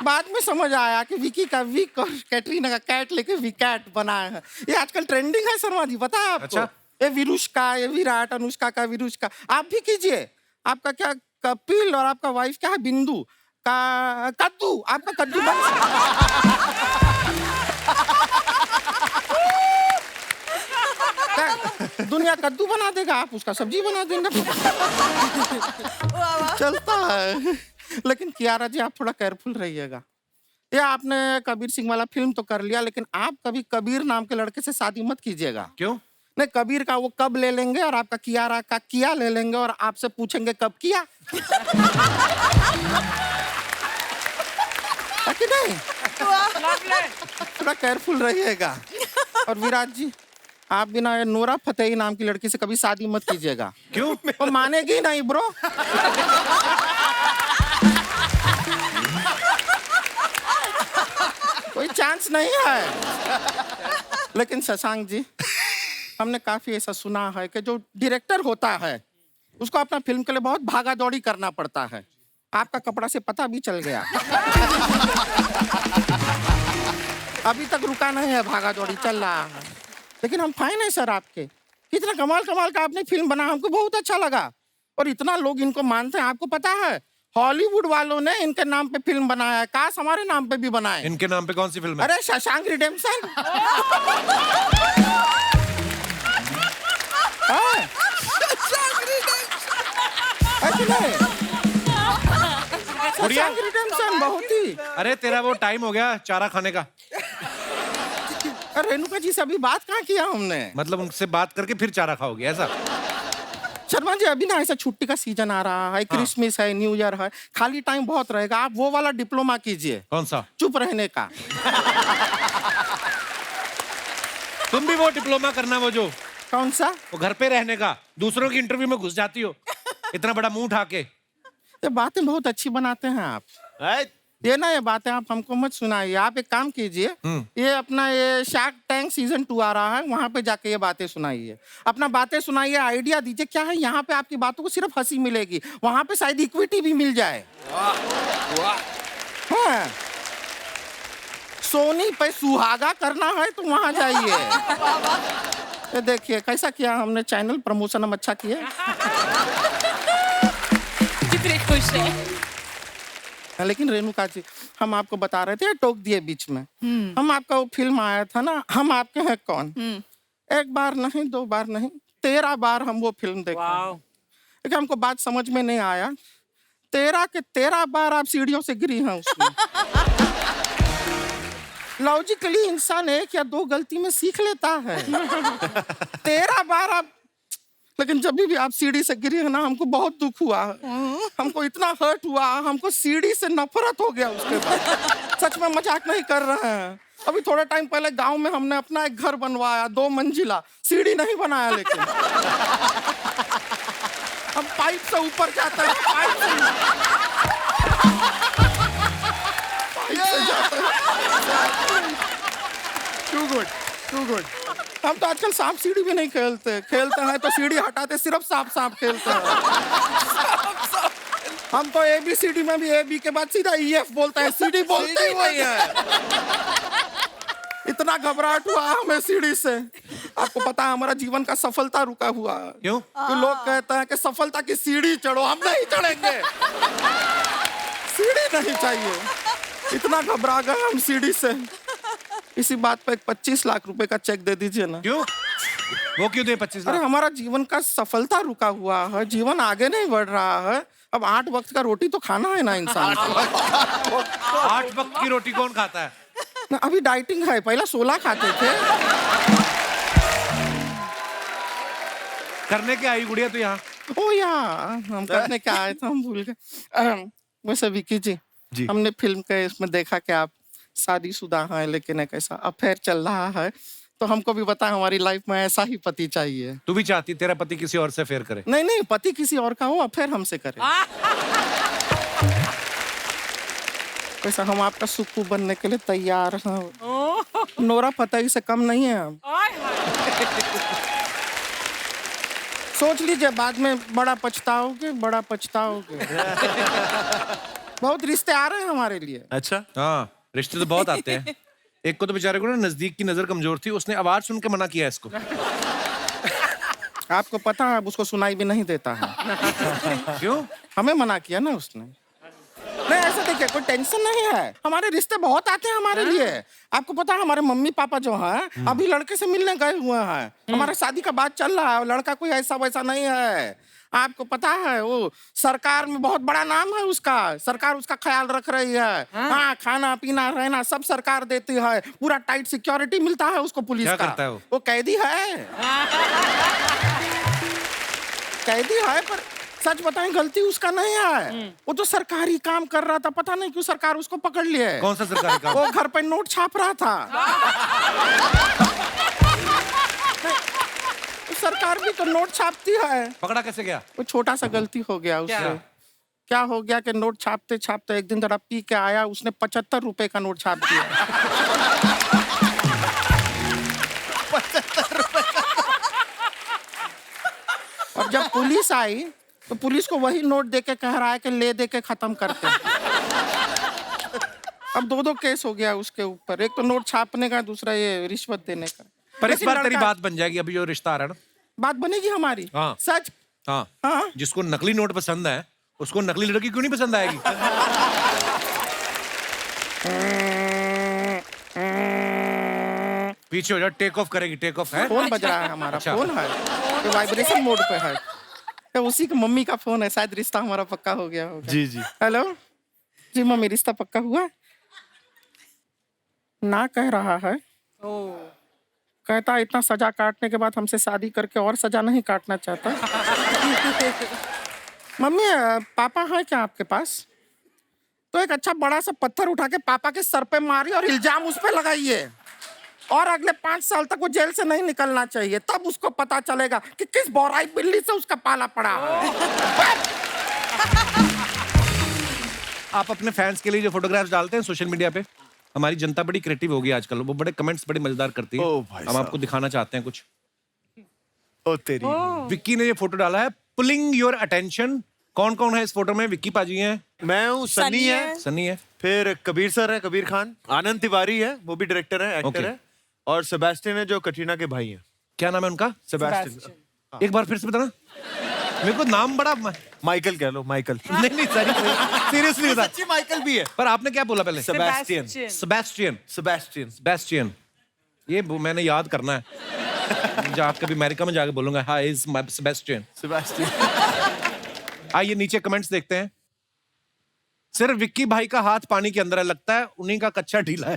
S7: बाद में समझ आया कि विकी का विक और कैटरीना का कैट लेके विकेट बनाया है। ये आजकल ट्रेंडिंग है शर्मा जी, पता है आपको?
S1: अच्छा।
S7: ये विरुष्का, ये विराट, अनुष्का का विरुष्का। आप भी कीजिए। आपका क्या कपिल और आपका वाइफ क्या है बिंदु का कद्दू, आपका कद्दू बन दुनिया कद्दू बना देगा, आप उसका सब्जी बना देंगे। चलता है। लेकिन कियारा जी आप थोड़ा केयरफुल रहिएगा। ये आपने कबीर सिंह वाला फिल्म तो कर लिया, लेकिन आप कभी कबीर नाम के लड़के से शादी मत कीजिएगा।
S1: क्यों?
S7: नहीं, कबीर का वो कब ले लेंगे और आपका कियारा का किया ले लेंगे और आपसे पूछेंगे कब किया। है कि नहीं? थोड़ा केयरफुल रहिएगा। और विराट जी, आप बिना नोरा फतेही नाम की लड़की से कभी शादी मत कीजिएगा।
S1: क्यों?
S7: वो मानेगी नहीं ब्रो। कोई चांस नहीं है। लेकिन शशांक जी, हमने काफी ऐसा सुना है कि जो डायरेक्टर होता है उसको अपना फिल्म के लिए बहुत भागा दौड़ी करना पड़ता है। आपका कपड़ा से पता भी चल गया। अभी तक रुका नहीं है, भागा दौड़ी चल रहा है। लेकिन हम फाइन है सर आपके। कितना कमाल कमाल का आपने फिल्म बना, हमको बहुत अच्छा लगा। और इतना लोग इनको मानते हैं। आपको पता है हॉलीवुड वालों ने इनके नाम पे फिल्म बनाया है, काश हमारे नाम पे भी बनाए।
S1: इनके नाम पे कौन सी फिल्म है?
S7: अरे शशांक रिडेम्पशन। शशांक रिडेम्पशन बहुत ही।
S1: अरे तेरा वो टाइम हो गया चारा खाने का।
S7: रेणुका जी से अभी बात कहाँ किया हमने?
S1: मतलब उनसे बात करके फिर चारा खाओगे ऐसा?
S7: शर्मा जी, अभी ना ऐसा छुट्टी का सीजन आ रहा है, क्रिसमस है, न्यू ईयर है, खाली टाइम बहुत रहेगा। आप वो वाला डिप्लोमा कीजिए।
S1: कौन सा?
S7: चुप रहने का।
S1: तुम भी वो डिप्लोमा करना, वो जो
S7: कौन सा?
S1: वो घर पे रहने का, दूसरों की इंटरव्यू में घुस जाती हो। इतना बड़ा मुंह उठा के?
S9: ये बातें बहुत अच्छी बनाते हैं आप। ये ना, ये बातें आप हमको मत सुनाइए। आप एक काम कीजिए, ये अपना ये शार्क टैंक सीजन 2 आ रहा है, वहां पे जाके ये बातें सुनाइए। अपना बातें सुनाइए, आइडिया दीजिए। क्या है, यहाँ पे आपकी बातों को सिर्फ हंसी मिलेगी, वहां पे शायद इक्विटी भी मिल जाए। हाँ। सोनी पे सुहागा करना है तो वहां जाइए। ये देखिए कैसा किया हमने, चैनल प्रमोशन हम अच्छा किया।
S4: कितने खुश है।
S9: हाँ, लेकिन रेणुका जी, हम आपको बता रहे थे, टोक दिए बीच में। हम आपका वो फिल्म आया था ना, हम आपके हैं कौन, एक बार नहीं, 2 बार नहीं, 13 बार हम वो फिल्म देखे। लेकिन हमको बात समझ में नहीं आया, 13 के 13 बार आप सीढ़ियों से गिरी हैं उसमें। लॉजिकली इंसान 1 या 2 गलती में सीख लेता है। 13 बार आप, लेकिन जब भी आप सीढ़ी से गिरी है ना, हमको बहुत दुख हुआ, हमको इतना हर्ट हुआ, हमको सीढ़ी से नफरत हो गया उसके बाद। सच में मजाक नहीं कर रहे हैं। अभी थोड़े टाइम पहले गांव में हमने अपना एक घर बनवाया, 2 मंजिला, सीढ़ी नहीं बनाया, लेकिन हम पाइप से ऊपर जाते हैं, पाइप से जाते हैं।
S8: Too good.
S9: हम तो आजकल सांप सीढ़ी भी नहीं खेलते हैं तो सीढ़ी हटाते सिर्फ सांप खेलते हैं। हम तो ABCD में भी AB के बाद सीधा EF बोलते हैं, सीढ़ी बोलते ही नहीं है। इतना घबराहट हुआ हमें सीढ़ी से। आपको पता है हमारा जीवन का सफलता रुका हुआ है।
S1: क्यों?
S9: तो लोग कहते हैं कि सफलता की सीढ़ी चढ़ो, हम नहीं चढ़ेंगे, सीढ़ी नहीं चाहिए। इतना घबरा गए हम सीढ़ी से। इसी बात पे 25 लाख रुपए का चेक दे दीजिए ना।
S1: क्यों? वो क्यों दे 25
S9: अरे
S1: लाख?
S9: हमारा जीवन का सफलता रुका हुआ है, जीवन आगे नहीं बढ़ रहा है। अब 8 वक्त का रोटी तो खाना है ना इंसान को।
S1: 8 वक्त की रोटी कौन खाता है?
S9: ना, अभी डाइटिंग है, पहला 16 खाते थे।
S1: करने के आई गुड़िया तो यहाँ?
S9: ओ यार, हम करने क्या आए थे, हम भूल गए। वैसे विकी जी, हमने फिल्म के इसमें देखा कि आप शादीशुदा हैं, लेकिन एक ऐसा अफेयर चल रहा है, तो हमको भी बता, हमारी लाइफ में ऐसा ही पति चाहिए।
S1: तू भी चाहती तेरा पति किसी और से अफेयर करे?
S9: नहीं, पति किसी और का हो, अफेयर हमसे करे। वैसा हम आपका सुक्कू बनने के लिए तैयार हैं। नोरा फतेही से कम नहीं है हम। सोच लीजिए, बाद में बड़ा पछताओगे। बहुत रिश्ते आ रहे हैं हमारे लिए।
S2: अच्छा,
S1: हाँ, रिश्ते तो बहुत आते हैं। एक को तो बेचारे को ना नजदीक की नजर कमजोर थी, उसने आवाज सुन के मना किया इसको।
S9: आपको पता है, अब उसको सुनाई भी नहीं देता है।
S1: क्यों?
S9: हमें मना किया ना उसने। नहीं, ऐसा देखिए, कोई टेंशन नहीं है, हमारे रिश्ते बहुत आते हैं हमारे लिए। आपको पता है, हमारे मम्मी पापा जो हैं अभी लड़के से मिलने गए हुए हैं। हमारे शादी का बात चल रहा है, लड़का कोई ऐसा वैसा नहीं है। आपको पता है, वो सरकार में बहुत बड़ा नाम है उसका, सरकार उसका ख्याल रख रही है। हाँ, खाना पीना रहना सब सरकार देती है, पूरा टाइट सिक्योरिटी मिलता है उसको पुलिस
S1: क्या
S9: का।
S1: करता है
S9: वो कैदी है। कैदी है, पर सच बताएं, गलती उसका नहीं है। वो तो सरकारी काम कर रहा था, पता नहीं क्यों सरकार उसको पकड़ लिया।
S1: कौन सा सरकारी काम?
S9: वो घर पे नोट छाप रहा था। सरकार भी तो नोट छापती है।
S1: पकड़ा कैसे गया?
S9: वो छोटा सा गलती हो गया उससे। क्या हो गया कि नोट छापते छापते एक दिन जरा पी के आया, उसने 75 रुपए का नोट छाप दिया।
S2: 75 रुपए का।
S9: और जब पुलिस आई तो पुलिस को वही नोट देके कह रहा है कि ले दे के खत्म करते हैं। अब 2 केस हो गया उसके ऊपर, एक तो नोट छापने का, दूसरा ये रिश्वत देने का।
S1: पर इस
S9: लेकिन
S1: बार तेरी
S9: लड़का-
S1: बात बन जाएगी, अभी जो रिश्ता आ रहा है ना।
S9: बात बनेगी हमारी।
S1: हाँ।
S9: सच।
S1: हाँ,
S9: हाँ।
S1: जिसको नकली नोट पसंद है उसको नकली लड़की क्यों नहीं पसंद आएगी? पीछे हो जा, टेक ऑफ करेगी, टेक ऑफ है।
S9: फोन बज रहा है हमारा।
S1: अच्छा।
S9: फोन है, ये वाइब्रेशन मोड पे है, तो उसी की मम्मी का फोन है, शायद रिश्ता हमारा पक्का हो गया होगा।
S2: जी।
S9: हेलो जी, मम्मी रिश्ता पक्का हुआ? ना कह रहा है। कहता इतना सजा काटने के बाद हमसे शादी करके और सजा नहीं काटना चाहता। मम्मी, पापा है क्या आपके पास? तो एक अच्छा बड़ा सा पत्थर उठा के पापा के सर पे मारी और इल्जाम उस पे लगाइए। और अगले 5 साल तक वो जेल से नहीं निकलना चाहिए, तब उसको पता चलेगा कि किस बोराई बिल्ली से उसका पाला पड़ा है।
S1: आप अपने फैंस के लिए जो फोटोग्राफ्स डालते हैं सोशल मीडिया पे, हमारी जनता बड़ी क्रिएटिव हो गई आजकल, वो बड़े कमेंट्स बड़े मजेदार करती है।
S2: ओ भाई
S1: हम आपको दिखाना चाहते हैं कुछ।
S2: ओ तेरी।
S1: विक्की ने ये फोटो डाला है, पुलिंग योर अटेंशन। कौन कौन है इस फोटो में? विक्की पाजी हैं,
S2: मैं हूँ, सनी है,
S1: सनी है,
S2: फिर कबीर सर है, कबीर खान, आनंद तिवारी है, वो भी डायरेक्टर है, एक्टर
S1: Okay.
S2: है, और सेबेस्टियन है जो कटरीना के भाई हैं।
S1: क्या नाम है उनका?
S2: सेबेस्टियन।
S1: एक बार फिर से बताना, मेरे को नाम बड़ा
S2: माइकल कह लो, माइकल।
S1: नहीं नहीं सीरियसली बता।
S2: सच्ची माइकल भी है।
S1: पर आपने क्या बोला पहले?
S2: सेबेस्टियन।
S1: सेबेस्टियन।
S2: सेबेस्टियन।
S1: सेबेस्टियन, ये मैंने याद करना है। जब आप कभी अमेरिका में जाके बोलूंगा, हाय इज सेबेस्टियन।
S2: सेबेस्टियन।
S1: आइए नीचे कमेंट्स देखते हैं। सिर्फ विक्की भाई का हाथ पानी के अंदर है, लगता है उन्हीं का कच्चा ढीला है।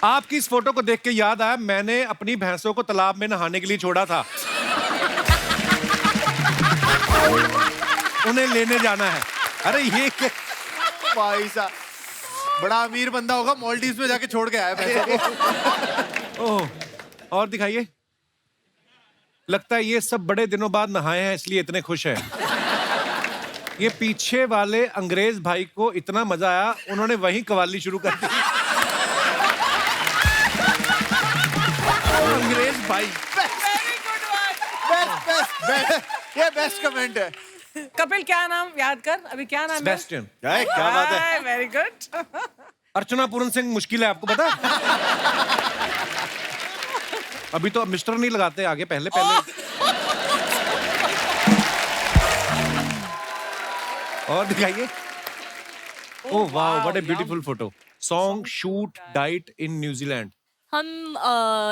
S1: आपकी इस फोटो को देख के याद आया, मैंने अपनी भैंसों को तालाब में नहाने के लिए छोड़ा था। उन्हें लेने जाना है। अरे ये क्या?
S2: भाई साहब, बड़ा अमीर बंदा होगा, मालदीव्स में जाके छोड़ के आया पैसे को।
S1: ओह, और दिखाइए। लगता है ये सब बड़े दिनों बाद नहाए हैं इसलिए इतने खुश हैं। ये पीछे वाले अंग्रेज भाई को इतना मजा आया, उन्होंने वहीं कवाली शुरू कर दी। अंग्रेज भाई।
S2: ये बेस्ट कमेंट है।
S3: कपिल क्या नाम याद कर, अभी क्या नाम है?
S1: सेबेस्टियन।
S2: क्या बात है।
S3: Very good.
S1: अर्चना पूरन सिंह मुश्किल है, आपको पता है? अभी तो अब मिस्टर नहीं लगाते आगे, पहले और दिखाइए। ओह वाह, what a beautiful photo. Song shoot diet in New Zealand.
S4: हम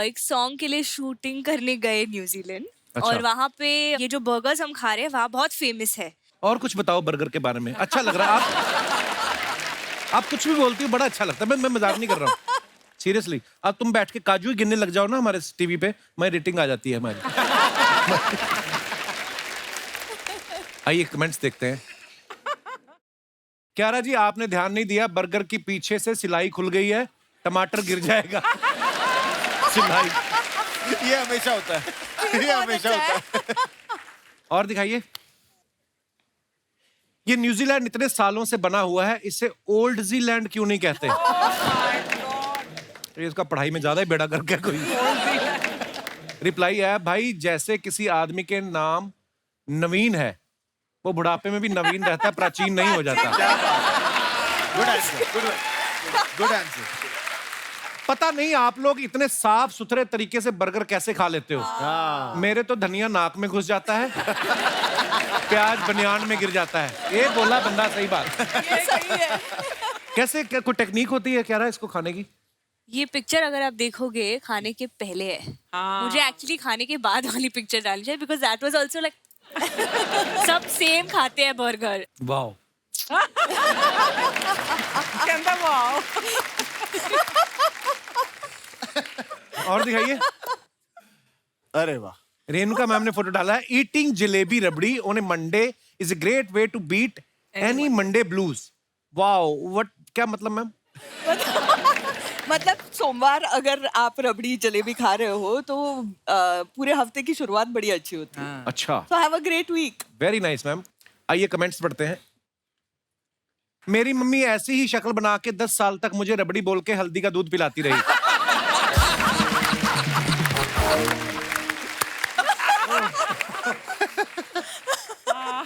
S4: एक सॉन्ग के लिए शूटिंग करने गए न्यूजीलैंड।
S1: अच्छा।
S4: और वहाँ पे ये जो बर्गर्स हम खा रहे हैं वहाँ बहुत फेमस है।
S1: और कुछ बताओ बर्गर के बारे में, अच्छा लग रहा है। आप कुछ भी बोलती हो, बड़ा अच्छा लगता है। मैं मजाक नहीं कर रहा हूँ, सीरियसली। अब तुम बैठ के काजू ही गिनने लग जाओ ना हमारे टीवी पे, हमारी रेटिंग आ जाती है हमारी। आइए कमेंट्स देखते हैं। क्यारा जी, आपने ध्यान नहीं दिया, बर्गर की पीछे से सिलाई खुल गई है, टमाटर गिर जाएगा। सिलाई,
S2: ये हमेशा होता है, ये हमेशा होता है।
S1: और दिखाइए। ये न्यूजीलैंड इतने सालों से बना हुआ है, इसे ओल्ड जीलैंड क्यों नहीं कहते? ये इसका पढ़ाई में ज्यादा ही बेड़ा कर गया कोई। रिप्लाई है, भाई जैसे किसी आदमी के नाम नवीन है, वो बुढ़ापे में भी नवीन रहता है, प्राचीन नहीं हो जाता।
S2: Good answer, good answer.
S1: पता नहीं आप लोग इतने साफ सुथरे तरीके से बर्गर कैसे खा लेते हो। मेरे तो धनिया नाक में घुस जाता है, प्याज बनियान में गिर जाता है। ये बोला बंदा, सही बात।
S3: ये सही है।
S1: कैसे, क्या कोई टेक्निक होती है क्या रहा इसको खाने की?
S4: ये पिक्चर अगर आप देखोगे खाने के पहले है। मुझे एक्चुअली खाने के बाद वाली पिक्चर डालनी चाहिए, because that was also like सब सेम खाते हैं बर्गर।
S1: वाओ।
S3: कहता वाओ।
S1: और दिखाइए।
S2: अरे वाह।
S1: रेणुका मैम ने फोटो डाला है, eating jalebi rabri on a Monday is a great way to beat any Monday blues. Wow, what, क्या मतलब मैम?
S10: मतलब सोमवार अगर आप रबड़ी जलेबी खा रहे हो तो पूरे हफ्ते की शुरुआत बड़ी अच्छी होती है।
S1: अच्छा,
S10: so have a great week.
S1: Very nice ma'am. आइए कमेंट्स पढ़ते हैं। मेरी मम्मी ऐसी ही शक्ल बना के 10 साल तक मुझे रबड़ी बोल के हल्दी का दूध पिलाती रही।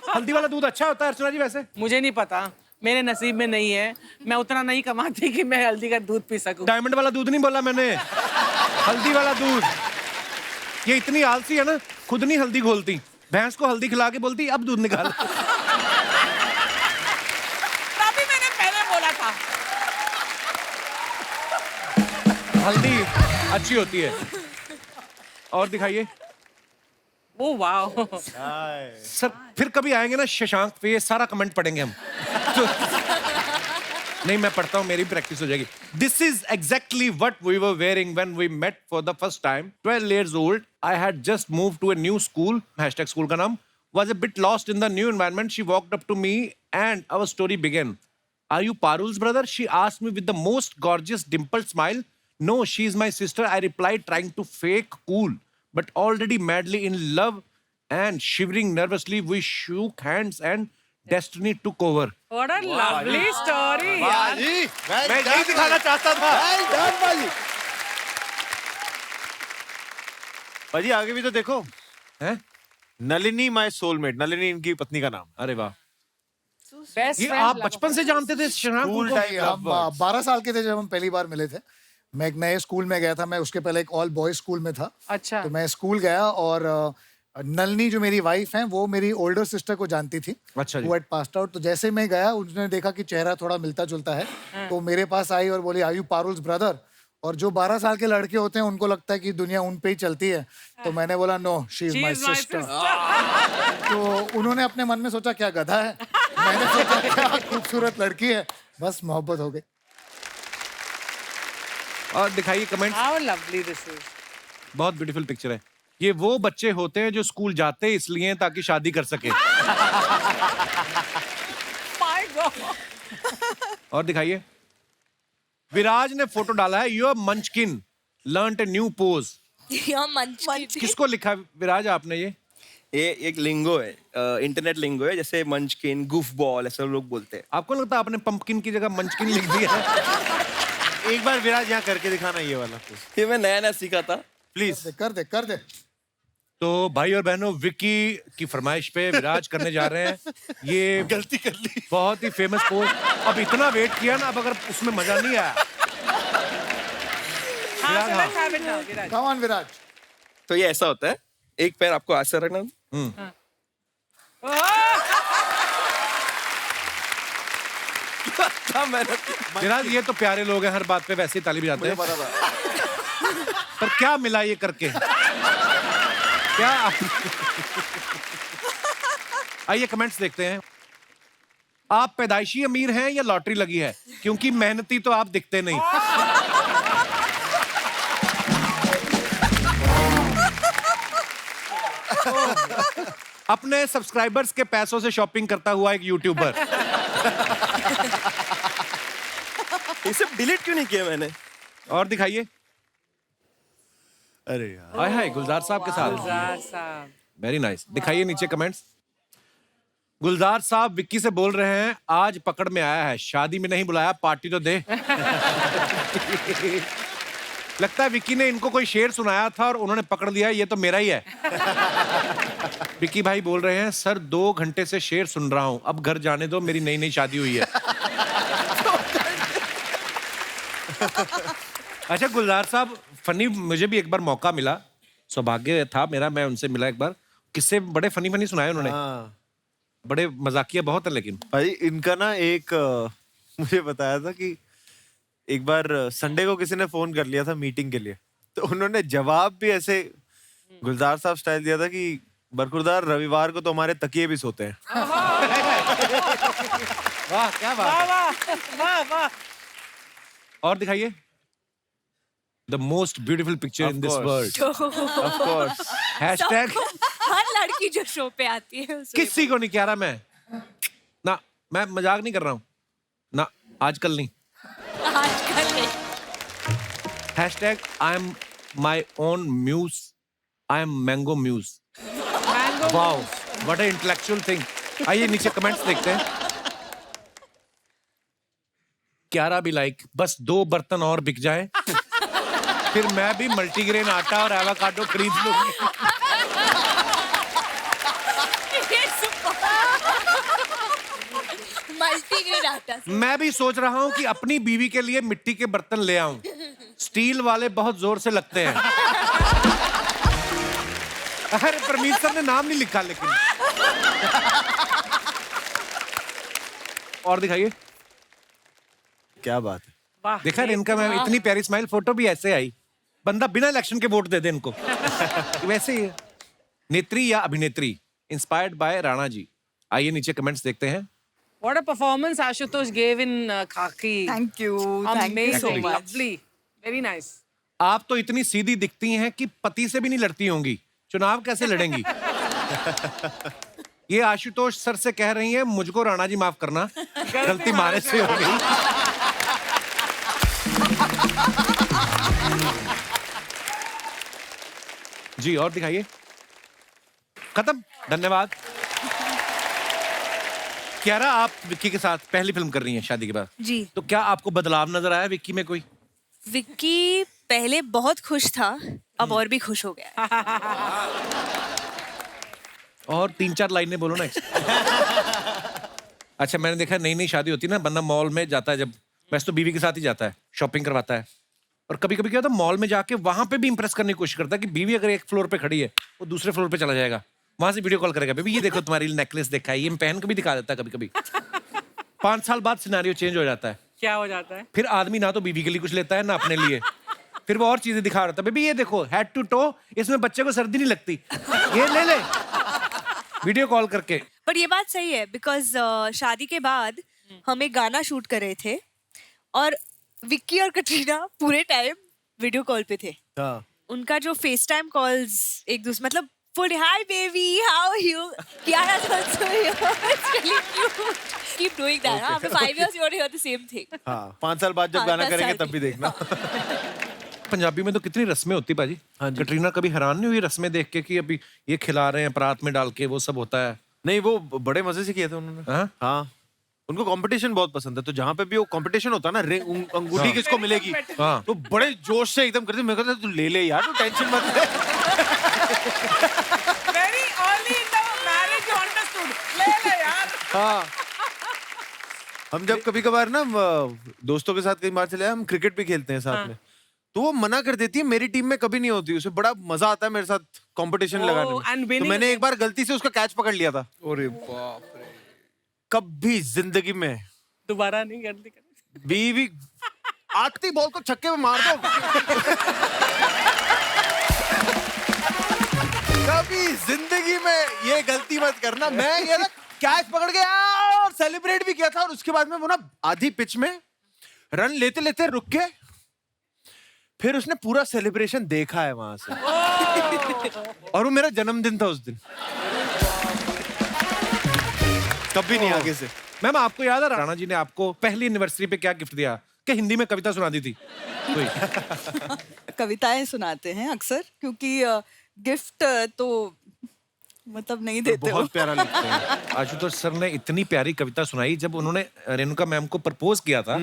S1: हल्दी वाला दूध अच्छा होता है अर्चना जी वैसे?
S3: मुझे नहीं पता, मेरे नसीब में नहीं है। मैं उतना नहीं कमाती कि मैं हल्दी का दूध पी सकूं।
S1: डायमंड वाला दूध नहीं बोला मैंने, हल्दी वाला दूध। ये इतनी आलसी है ना, खुद नहीं हल्दी घोलती, भैंस को हल्दी खिला के बोलती अब दूध निकाल।
S3: तभी मैंने पहले बोला था।
S1: हल्दी अच्छी होती है। और दिखाइए।
S3: Oh wow.
S1: सर फिर कभी आएंगे ना शशांक पे, ये सारा कमेंट पढ़ेंगे हम। तो, नहीं मैं पढ़ता हूँ, मेरी प्रैक्टिस हो जाएगी। This is exactly what we were wearing when we met for the first time. 12 years old, I had just moved to a new school, hashtag school का नाम, was a bit lost in the new environment. She walked up to me and our story began. Are you Parul's brother? She asked me with the most gorgeous dimpled smile. No, she is my sister. I replied, trying to fake cool, but already madly in love and shivering nervously. We shook hands and destiny took over.
S3: What a lovely story.
S2: बाजी,
S1: मैं यही दिखाना चाहता था.
S2: बाजी आगे भी तो देखो.
S1: हैं?
S2: Nalini my soulmate. नलिनी इनकी पत्नी का नाम.
S1: अरे वाह.
S3: Best
S1: ये
S3: friend
S1: आप
S3: love
S1: बचपन से जानते थे शशांक
S2: School
S1: को?
S2: time
S8: हम 12 साल के थे जब हम पहली बार मिले थे. मैं एक नए स्कूल में गया था. मैं उसके पहले एक ऑल बॉयज स्कूल में था.
S3: अच्छा.
S8: तो मैं स्कूल गया और नलनी जो मेरी वाइफ हैं वो मेरी ओल्डर सिस्टर को जानती थी.
S1: अच्छा जी.
S8: वो एट पास्ड आउट. तो जैसे मैं गया उसने देखा कि चेहरा थोड़ा मिलता जुलता है. तो मेरे पास आई और बोली, आर यू पारुल्स ब्रदर? और जो 12 साल के लड़के होते हैं उनको लगता है कि दुनिया उन पे ही चलती है. तो मैंने बोला, no, she is my sister. तो उन्होंने अपने मन में सोचा क्या गधा है. मैंने सोचा क्या खूबसूरत लड़की है. बस मोहब्बत हो गई.
S1: और दिखाइए comments.
S3: How lovely this is.
S1: बहुत ब्यूटीफुल पिक्चर है. ये वो बच्चे होते हैं जो स्कूल जाते इसलिए ताकि शादी कर सके.
S3: My God.
S1: और दिखाइए. विराज ने फोटो डाला है. Your मंचकिन learned a new pose. किसको लिखा विराज आपने ये?
S7: ये एक लिंगो है, इंटरनेट लिंगो है, जैसे मंचकिन, गुफ बॉल, ऐसे लोग बोलते हैं.
S1: आपको लगता है आपने पंपकिन की जगह मंचकिन लिख दिया है?
S2: एक बार विराज यहाँ करके दिखाना ये वाला.
S7: ये मैं नया नया सीखा था.
S2: प्लीज.
S8: कर दे.
S1: तो भाई और बहनों, विक्की की फरमाइश पे विराज करने जा रहे हैं. ये
S2: गलती कर ली.
S1: बहुत ही फेमस पोज. अब इतना वेट किया ना, अब अगर उसमें मजा नहीं आया.
S3: हाँ, so let's have it now, Viraj.
S8: Come on Viraj.
S7: तो ये ऐसा होता है. एक पैर आपको ऐसे रखना. क्या मेहनत.
S1: विराज ये तो प्यारे लोग हैं, हर बात पे वैसे ही ताली बजाते हैं. पर क्या मिला ये करके? क्या? आइए कमेंट्स देखते हैं. आप पैदाइशी अमीर हैं या लॉटरी लगी है? क्योंकि मेहनती तो आप दिखते नहीं. अपने सब्सक्राइबर्स के पैसों से शॉपिंग करता हुआ एक यूट्यूबर.
S7: ये सब डिलीट क्यों नहीं किया मैंने?
S1: और दिखाइए.
S2: अरे यार.
S1: हाय हाय गुलजार साहब के साथ.
S3: गुलजार साहब.
S1: Very nice. दिखाइए नीचे कमेंट्स. गुलजार साहब विक्की से बोल रहे हैं, आज पकड़ में आया है, शादी में नहीं बुलाया, पार्टी तो दे. लगता है विक्की ने इनको कोई शेर सुनाया था और उन्होंने पकड़ लिया, ये तो मेरा ही है. विक्की भाई बोल रहे हैं, सर 2 घंटे से शेर सुन रहा हूं, अब घर जाने दो, मेरी नई नई शादी हुई है. अच्छा गुलजार साहब, फनी मुझे भी एक बार मौका मिला, सौभाग्य था मेरा, मैं उनसे मिला एक बार. किस्से बड़े फनी फनी सुनाए उन्होंने. बड़े मजाकिया बहुत है. लेकिन
S2: भाई इनका ना एक मुझे बताया था कि एक बार संडे को किसी ने फोन कर लिया था मीटिंग के लिए, तो उन्होंने जवाब भी ऐसे गुलजार साहब स्टाइल दिया था कि बरखुरदार, रविवार को तो हमारे तकिए भी सोते हैं.
S1: वाह क्या बात.
S3: वाह वाह.
S1: और दिखाइए. The most beautiful picture in this world.
S2: Of course.
S1: Hashtag
S4: हर लड़की जो शो पे आती है उसे
S1: किसी को नहीं कह रहा मैं ना, मैं मजाक नहीं कर रहा हूं ना, आजकल नहीं.
S4: आजकल नहीं.
S1: Hashtag I am my own muse, I am mango muse. Wow what a intellectual thing. आइए नीचे कमेंट्स देखते हैं. क्यारा भी लाइक, बस 2 बर्तन और बिक जाए, फिर मैं भी मल्टीग्रेन आटा और एवोकाडो खरीद लूंगी.
S4: मल्टीग्रेन आटा.
S1: मैं भी सोच रहा हूं कि अपनी बीवी के लिए मिट्टी के बर्तन ले आऊं. स्टील वाले बहुत जोर से लगते हैं. अरे परमीत सर ने नाम नहीं लिखा लेकिन. और दिखाइए.
S2: क्या बात है.
S3: वाह.
S1: देखा इनका, मैं इतनी प्यारी स्माइल, फोटो भी ऐसे आई. बंदा बिना इलेक्शन के वोट दे दे इनको. वैसे ही है. नेत्री या अभिनेत्री, इंस्पायर्ड बाय राणा जी. आइए नीचे कमेंट्स देखते हैं.
S3: What a performance Ashutosh gave in Khaki.
S10: Thank you so
S3: Amazing,
S10: much.
S3: lovely, very nice.
S1: आप तो इतनी सीधी दिखती हैं कि पति से भी नहीं लड़ती होंगी, चुनाव कैसे लड़ेंगी? ये आशुतोष सर से कह रही हैं मुझको राणा जी माफ करना, गलती मारे से हो गई। जी और दिखाइए। खत्म, धन्यवाद। कियारा, आप विक्की के साथ पहली फिल्म कर रही हैं शादी के बाद,
S4: जी।
S1: तो क्या आपको बदलाव नजर आया विक्की में कोई?
S4: विक्की पहले बहुत खुश था, अब और भी खुश हो गया है।
S1: और 3-4 लाइनें बोलो ना। अच्छा, मैंने देखा नई नई शादी होती है ना, बंदा मॉल में जाता है, जब वैसे तो बीवी के साथ ही जाता है, शॉपिंग करवाता है, और कभी कभी क्या होता है मॉल में जाके वहां पे भी इंप्रेस करने की कोशिश करता है कि बीवी अगर एक फ्लोर पे खड़ी है वो दूसरे फ्लोर पे चला जाएगा, वहां से वीडियो कॉल करेगा, बेबी ये देखो तुम्हारी नेकलेस देखा है, ये पहन के भी दिखा देता है कभी कभी। 5 साल बाद सिनेरियो चेंज हो जाता है,
S3: क्या हो जाता है?
S1: फिर आदमी ना तो बीवी के लिए कुछ लेता है ना अपने लिए, फिर वो और चीजें दिखा रहा था, बेबी ये देखो हेड टू टो, इसमें बच्चे को सर्दी नहीं लगती, ये ले ले, वीडियो कॉल करके।
S4: पर ये बात सही है, बिकॉज शादी के बाद हम एक गाना शूट कर रहे थे और विक्की और कटरीना पूरे टाइम वीडियो कॉल पे थे।
S2: हाँ।
S4: उनका जो फेस टाइम कॉल्स एक दूसरे, मतलब full hi baby how are you, Kiara also here, it's really cute, keep doing that. After 5 years you want to hear the same thing।
S2: हाँ, 5 साल बाद जब
S4: हाँ,
S2: गाना
S4: 10
S2: करेंगे
S4: साल
S2: तब भी देखना।
S1: पंजाबी में तो कितनी रस्में होती बाजी।
S2: हाँ जी।
S1: कटरीना कभी हैरान नहीं हुई रस्में देख के कि अभी ये खिला रहे हैं परात में डाल के, वो सब होता है?
S2: नहीं, वो बड़े मजे से किया था उन्होंने।
S1: हाँ?
S2: हाँ, उनको कंपटीशन बहुत पसंद है, तो जहाँ पे भी वो कंपीटिशन होता है ना, अंगूठी किसको मिलेगी,
S1: हाँ।
S2: तो बड़े जोश से एकदम करते, मैं कहता तू ले ले यार, तू टेंशन मत ले।
S3: Very early in the marriage you understood. ले ले यार।
S2: हाँ, हम जब कभी कभार ना दोस्तों के साथ कई बार चले, हम क्रिकेट भी खेलते हैं साथ में, तो वो मना कर देती है, मेरी टीम में कभी नहीं होती, उसे बड़ा मजा आता है मेरे साथ कंपटीशन लगाने में।
S3: and
S2: तो
S3: winning-
S2: मैंने एक बार गलती से उसका कैच पकड़ लिया था।
S1: अरे बाप रे।
S2: कभी जिंदगी में
S3: दोबारा नहीं करती।
S2: बीवी आती बॉल को छक्के में मार दो। कभी जिंदगी में ये गलती मत करना। मैं ये ना कैच पकड़ के और सेलिब्रेट भी किया था, और उसके बाद में वो ना आधी पिच में रन लेते लेते रुक के, फिर उसने पूरा सेलिब्रेशन देखा है वहां से। और वो मेरा जन्मदिन था उस दिन। कभी नहीं आगे से।
S1: मैम, आपको याद है राणा जी ने आपको पहली एनिवर्सरी पे क्या गिफ्ट दिया? कि हिंदी में कविता सुना दी थी कोई?
S10: कविताएं सुनाते हैं अक्सर, क्योंकि गिफ्ट तो मतलब नहीं देते
S2: बहुत प्यारा लगता है।
S1: आशुतोष सर ने इतनी प्यारी कविता सुनाई जब उन्होंने रेणुका मैम को प्रपोज किया था।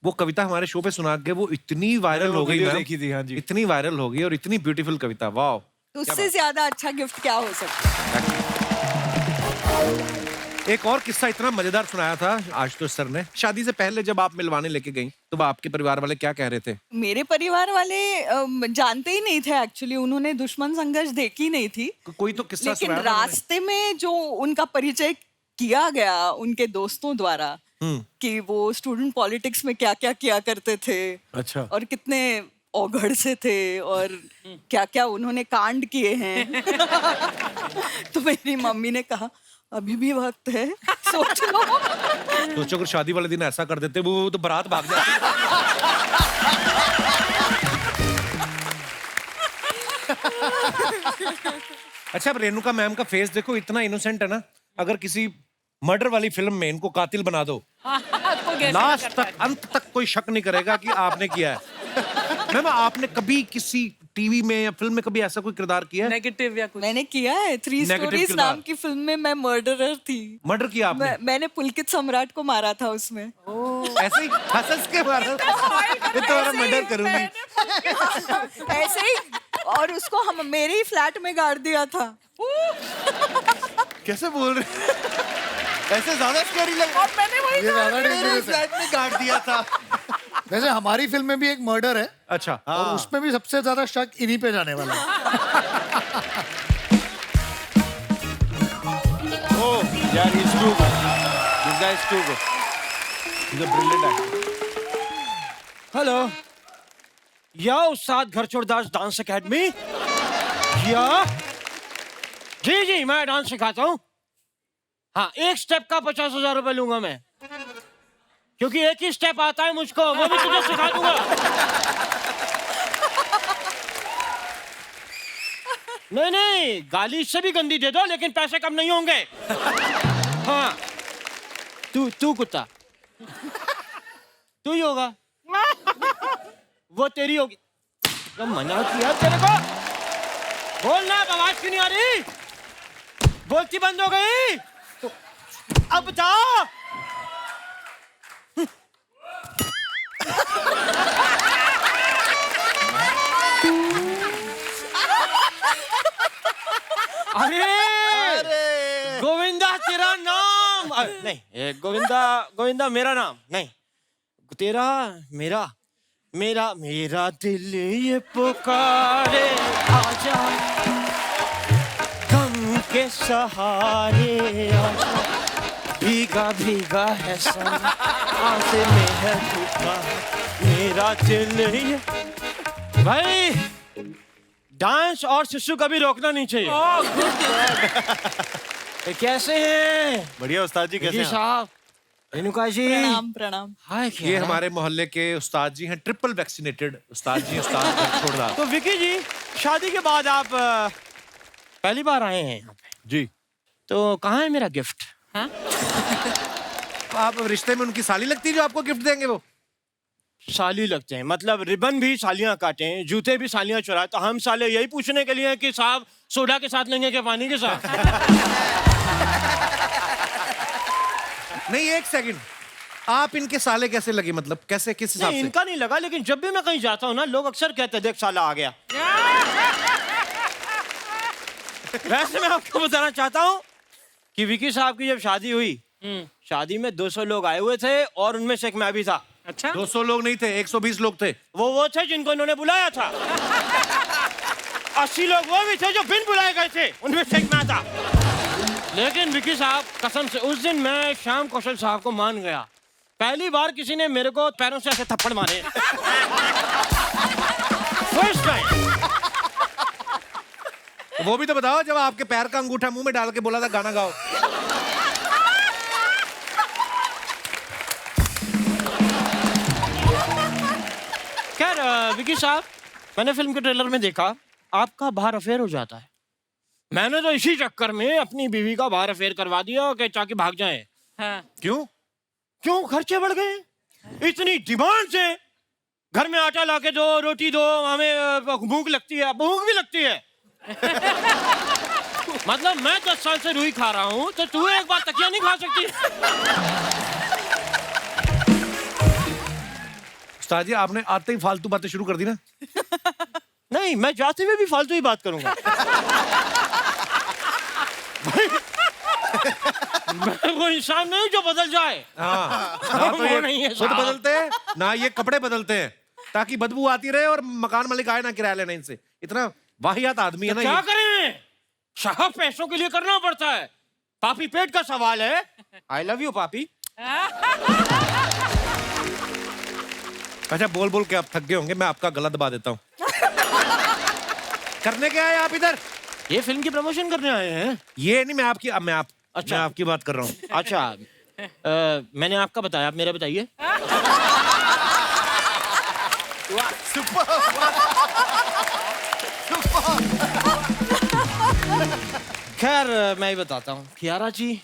S1: वो कविता हमारे शो पे सुना के वो इतनी वायरल हो गई, मैम
S2: देखी थी। हाँ जी,
S1: इतनी वायरल हो गई और इतनी ब्यूटीफुल कविता। वाह,
S10: तो उससे ज्यादा अच्छा गिफ्ट क्या हो सकता है।
S1: एक और किस्सा इतना मजेदार सुनाया था आशुतोष सर ने, शादी से पहले जब आप मिलवाने लेके गई तो आपके परिवार वाले क्या कह रहे थे?
S10: मेरे परिवार वाले जानते ही नहीं थे एक्चुअली, उन्होंने दुश्मन संघर्ष देखी नहीं थी।
S1: कोई तो किस्सा
S10: लेकिन
S1: सुनाया था उन्होंने।
S10: रास्ते में जो उनका परिचय किया गया उनके दोस्तों द्वारा कि वो स्टूडेंट पॉलिटिक्स में क्या क्या किया करते थे,
S2: अच्छा,
S10: और कितने औघड़ से थे और क्या क्या उन्होंने कांड किए हैं। तो मेरी मम्मी ने कहा अभी भी वक्त है, सोच लो।
S1: सोचो अगर शादी वाले दिन ऐसा कर देते वो तो बारात भाग जाती। अच्छा, अब रेणुका मैम का फेस देखो, इतना इनोसेंट है ना। अगर किसी मर्डर वाली फिल्म में इनको कातिल बना दो, लास्ट तक अंत तक कोई शक नहीं करेगा कि आपने किया है। मैम, आपने कभी किसी टीवी में या फिल्म में कभी ऐसा कोई किरदार किया है?
S3: नेगेटिव या कुछ?
S10: मैंने किया है, 3
S1: Negative
S10: स्टोरीज
S1: किरदार।
S10: नाम की फिल्म में मैं मर्डरर थी।
S1: मर्डर किया आपने?
S10: मैंने पुलकित सम्राट को मारा था उसमें।
S1: ऐसे ही हंस के मारा? ये तो मेरा मर्डर करूंगी।
S10: ऐसे ही, और उसको हम मेरे ही फ्लैट में गाड़ दिया था।
S2: कैसे बोल रहे? ऐसे ज्यादा स्कैरी लग रहा है।
S3: मैंने वही
S8: ये ज्यादा
S2: मेरे
S8: डेंजरस है।
S2: फ्लैट में गाड़ दिया था।
S8: वैसे हमारी फिल्म में भी एक मर्डर है,
S1: अच्छा,
S8: और उसमें भी सबसे ज्यादा शक इन्हीं पे जाने वाला है।
S2: Oh, यार, he's too good. This guy is too good. He's a brilliant actor.
S11: Hello, या उस्ताद घरचोड़दास डांस एकेडमी? या जी जी, मैं डांस सिखाता हूँ। हाँ, एक स्टेप का 50,000 रुपए लूंगा मैं, क्योंकि एक ही स्टेप आता है मुझको, वो भी तुझे सिखा दूंगा। नहीं नहीं, गाली इससे भी गंदी दे दो, लेकिन पैसे कम नहीं होंगे। हाँ, तू कुत्ता, तू ही होगा, वो तेरी होगी। तो मना किया तेरे को, बोलना, आवाज क्यों नहीं आ रही? बोलती बंद हो गई? अब बताओ। अरे गोविंदा तेरा नाम नहीं, गोविंदा मेरा नाम नहीं, तेरा मेरा मेरा मेरा दिल ये पुकारे, आजा गम के सहारे, आजा भीगा भीगा है सर, आंखें में है धोखा, मेरा दिल ये। भाई डांस और शिशु कभी रोकना नहीं चाहिए। कैसे हैं?
S2: बढ़िया उस्ताद जी, कैसे हैं?
S11: साहब, रेणुका जी,
S10: प्रणाम प्रणाम।
S11: हाय,
S1: ये हमारे मोहल्ले के उस्ताद जी हैं, ट्रिपल वैक्सीनेटेड उस्ताद जी, उस्ताद छोड़।
S11: तो विकी जी, शादी के बाद आप पहली बार आए हैं यहाँ पे
S2: जी,
S11: तो कहाँ है मेरा गिफ्ट? हाँ?
S1: आप रिश्ते में उनकी साली लगती है जो आपको गिफ्ट देंगे? वो
S11: साली लगते हैं, मतलब रिबन भी सालियां काटें, जूते भी सालियां चुराएं, तो हम साले यही पूछने के लिए कि साहब सोडा के साथ लेंगे कि पानी के साथ?
S1: नहीं, एक सेकंड, आप इनके साले कैसे लगे? मतलब कैसे, किस हिसाब से?
S11: इनका नहीं लगा, लेकिन जब भी मैं कहीं जाता हूँ ना, लोग अक्सर कहते हैं देख साला आ गया। वैसे मैं आपको बताना चाहता हूँ कि विकी साहब की जब शादी हुई, शादी में 200 लोग आए हुए थे और उनमें से एक मैं भी था।
S3: अच्छा,
S1: 200 लोग नहीं थे, 120 लोग थे।
S11: वो थे जिनको इन्होंने बुलाया था। 80 लोग वो भी थे जो बिन बुलाए गए थे, उनमें से एक मैं था। लेकिन विकी साहब, कसम से उस दिन मैं श्याम कौशल साहब को मान गया। पहली बार किसी ने मेरे को पैरों से ऐसे थप्पड़ मारे। First time.
S1: वो भी तो बताओ, जब आपके पैर का अंगूठा मुंह में डाल के बोला था गाना गाओ।
S11: खैर विकी साहब, मैंने फिल्म के ट्रेलर में देखा आपका बाहर अफेयर हो जाता है। मैंने तो इसी चक्कर में अपनी बीवी का बाहर अफेयर करवा दिया कि ताकि भाग जाए।
S3: हाँ।
S11: क्यों खर्चे बढ़ गए? इतनी डिमांड से घर में आटा लाके दो, रोटी दो, हमें भूख लगती है, भूख भी लगती है। मतलब मैं 10 साल से रुई खा रहा हूँ, तो तू एक बार तकिया नहीं खा सकती?
S1: उस्ताद जी, आपने आते ही फालतू बातें शुरू कर दी ना।
S11: नहीं, मैं जाते हुए भी फालतू ही बात करूंगा। मैं वो इंसान नहीं जो बदल जाए।
S1: हाँ, तो
S11: वो
S1: ये
S11: नहीं है
S1: खुद
S11: साहब।
S1: बदलते हैं ना, ये कपड़े बदलते हैं ताकि बदबू आती रहे और मकान मालिक आए ना किराया लेने इनसे। इतना वाहियात आदमी है ना
S11: क्या
S1: ये।
S11: करें, साहब पैसों के लिए करना पड़ता है। पापी पेट का सवाल है। आई लव यू पापी।
S1: अच्छा, बोल बोल के आप थक गए होंगे, मैं आपका गला दबा देता हूँ। करने क्या है आप इधर?
S11: ये फिल्म की प्रमोशन करने आए हैं?
S1: ये नहीं, मैं आपकी
S11: अच्छा,
S1: मैं आपकी बात कर रहा हूँ।
S11: अच्छा, मैंने आपका बताया, आप मेरा बताइए। खैर मैं ही बताता हूँ। कियारा जी,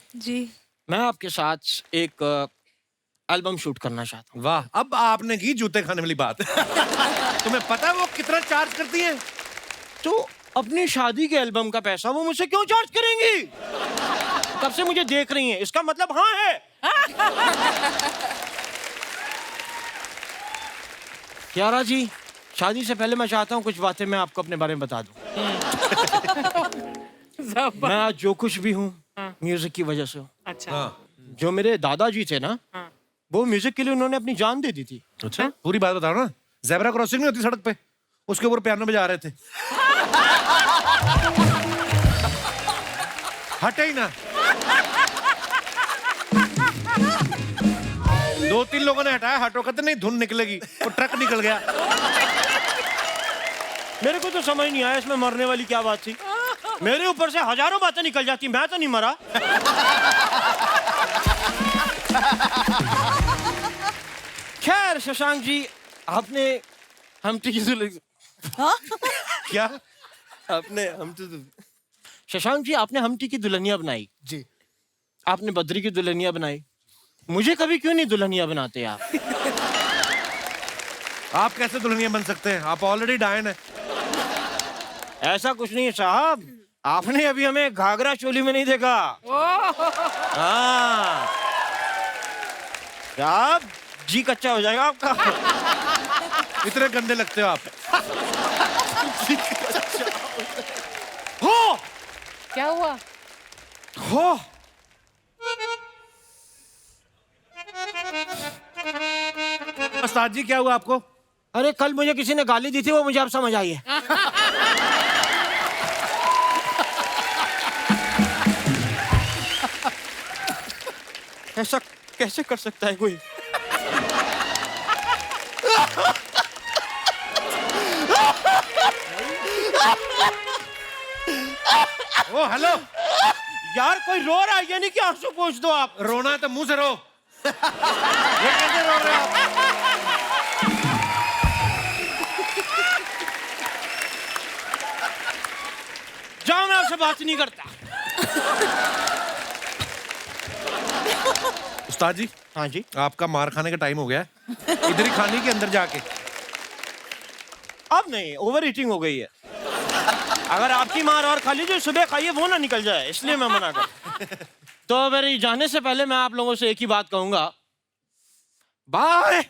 S11: मैं आपके साथ एक एल्बम शूट करना चाहता हूँ।
S1: वाह, अब आपने की जूते खाने वाली बात। तुम्हें पता है वो कितना चार्ज करती हैं?
S11: तो अपनी शादी के एल्बम का पैसा वो मुझसे क्यों चार्ज करेंगी? तब से मुझे देख रही हैं, इसका मतलब हाँ है। कियारा जी, शादी से पहले मैं चाहता हूँ कुछ बातें मैं आपको अपने बारे में बता दूं। मैं आज जो कुछ भी हूँ म्यूजिक की वजह से हूँ।
S3: अच्छा।
S11: जो मेरे दादाजी थे ना, वो म्यूजिक के लिए उन्होंने अपनी जान दे दी थी।
S1: अच्छा, पूरी बात बताओ ना। ज़ेब्रा क्रॉसिंग नहीं होती सड़क पे, उसके ऊपर पियानो बजा रहे थे। हटे ही ना। 2-3 लोगों ने हटाया, हटो, कहते नहीं धुन निकलेगी, वो ट्रक निकल गया।
S11: मेरे को तो समझ नहीं आया इसमें मरने वाली क्या बात थी। मेरे ऊपर से हजारों बातें निकल जाती, मैं तो नहीं मरा। खैर शशांक जी, आपने हम
S1: क्या
S7: आपने हम तो
S11: शशांक जी, आपने हमटी की दुल्हनिया बनाई,
S8: जी
S11: आपने बद्री की दुल्हनिया बनाई, मुझे कभी क्यों नहीं दुल्हनिया बनाते आप?
S1: आप कैसे दुल्हनिया बन सकते हैं? आप ऑलरेडी डायन है।
S11: ऐसा कुछ नहीं है साहब, आपने अभी हमें घाघरा चोली में नहीं देखा। हाँ साहब, जी कच्चा हो जाएगा आपका।
S1: इतने गंदे लगते हो आप।
S11: हो
S3: क्या हुआ?
S11: हो
S1: उस्ताद जी क्या हुआ आपको?
S11: अरे कल मुझे किसी ने गाली दी थी, वो मुझे अब समझ आई है। ऐसा कैसे कर सकता है कोई?
S1: ओ हेलो,
S11: यार कोई रो रहा है, ये नहीं कि आंसू पोंछ दो आप।
S1: रोना है तो मुंह से रो। ये कैसे रो रहे हो आप?
S11: जाओ, मैं आपसे बात नहीं करता।
S1: उस्ताद जी,
S11: हाँ जी,
S1: आपका मार खाने का टाइम हो गया है। इधर ही खाने के अंदर जाके।
S11: अब नहीं, ओवर ईटिंग हो गई है। अगर आपकी मार और खा लीजिए, सुबह खाइए, वो ना निकल जाए, इसलिए मैं मना कर। तो मेरे जाने से पहले मैं आप लोगों से एक ही बात कहूंगा, बाय।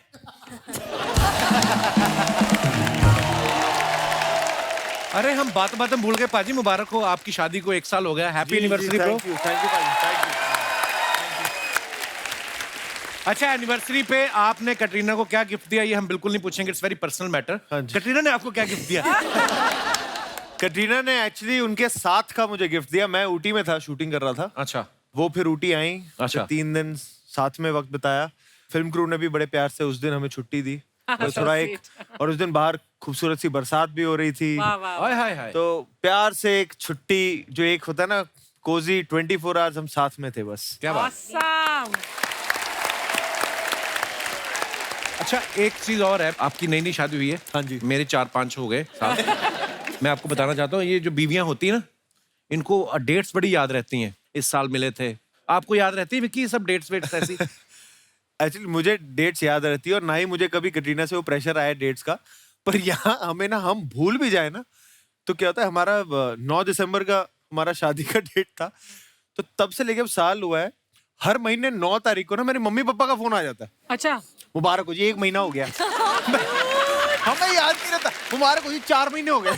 S1: अरे हम बात में भूल गए पाजी, मुबारक हो, आपकी शादी को 1 साल हो गया। Happy anniversary bro.
S2: Thank you thank you.
S1: अच्छा, एनिवर्सरी पे आपने कटरीना को क्या गिफ्ट दिया ये हम बिल्कुल नहीं पूछेंगे, इट्स वेरी पर्सनल मैटर।
S2: हाँ जी।
S1: कटरीना ने आपको क्या गिफ्ट दिया?
S2: कटरीना ने एक्चुअली उनके साथ का मुझे गिफ्ट दिया। मैं ऊटी में था, शूटिंग कर रहा था।
S1: अच्छा।
S2: वो फिर ऊटी आई।
S1: अच्छा।
S2: फिर 3 दिन साथ में वक्त बिताया। फिल्म क्रू ने भी बड़े प्यार से उस दिन हमें छुट्टी दी। तो थोड़ा एक, और उस दिन बाहर खूबसूरत सी बरसात भी हो रही थी।
S3: वाह वाह।
S1: हाय हाय हाय।
S2: तो प्यार से एक छुट्टी, जो एक होता है ना कोजी 24 आवर्स, हम साथ में थे बस।
S1: क्या बात।
S3: Awesome.
S1: अच्छा, एक चीज और है, आपकी नई नई शादी हुई है।
S2: हाँ जी।
S1: मेरे 4-5 हो गए साल। मैं आपको बताना चाहता हूँ, ये जो बीवियां होती है ना, इनको डेट्स बड़ी याद रहती हैं। इस साल मिले थे, आपको याद रहती है विक्की ये सब डेट्स वेट्स ऐसी?
S2: एक्चुअली मुझे डेट्स याद रहती है, और ना ही मुझे कभी कटरीना से वो प्रेशर आया डेट्स का। पर यहाँ हमें ना, हम भूल भी जाए ना, तो क्या होता है, हमारा 9 दिसंबर का हमारा शादी का डेट था। तो तब से लेके अब साल हुआ है, हर महीने 9 तारीख को ना मेरे मम्मी पापा का फोन आ जाता है।
S3: अच्छा,
S2: मुबारक हो जी, 1 महीना हो गया। हमें याद नहीं रहता, मुबारक हो जी, 4 महीने हो गए।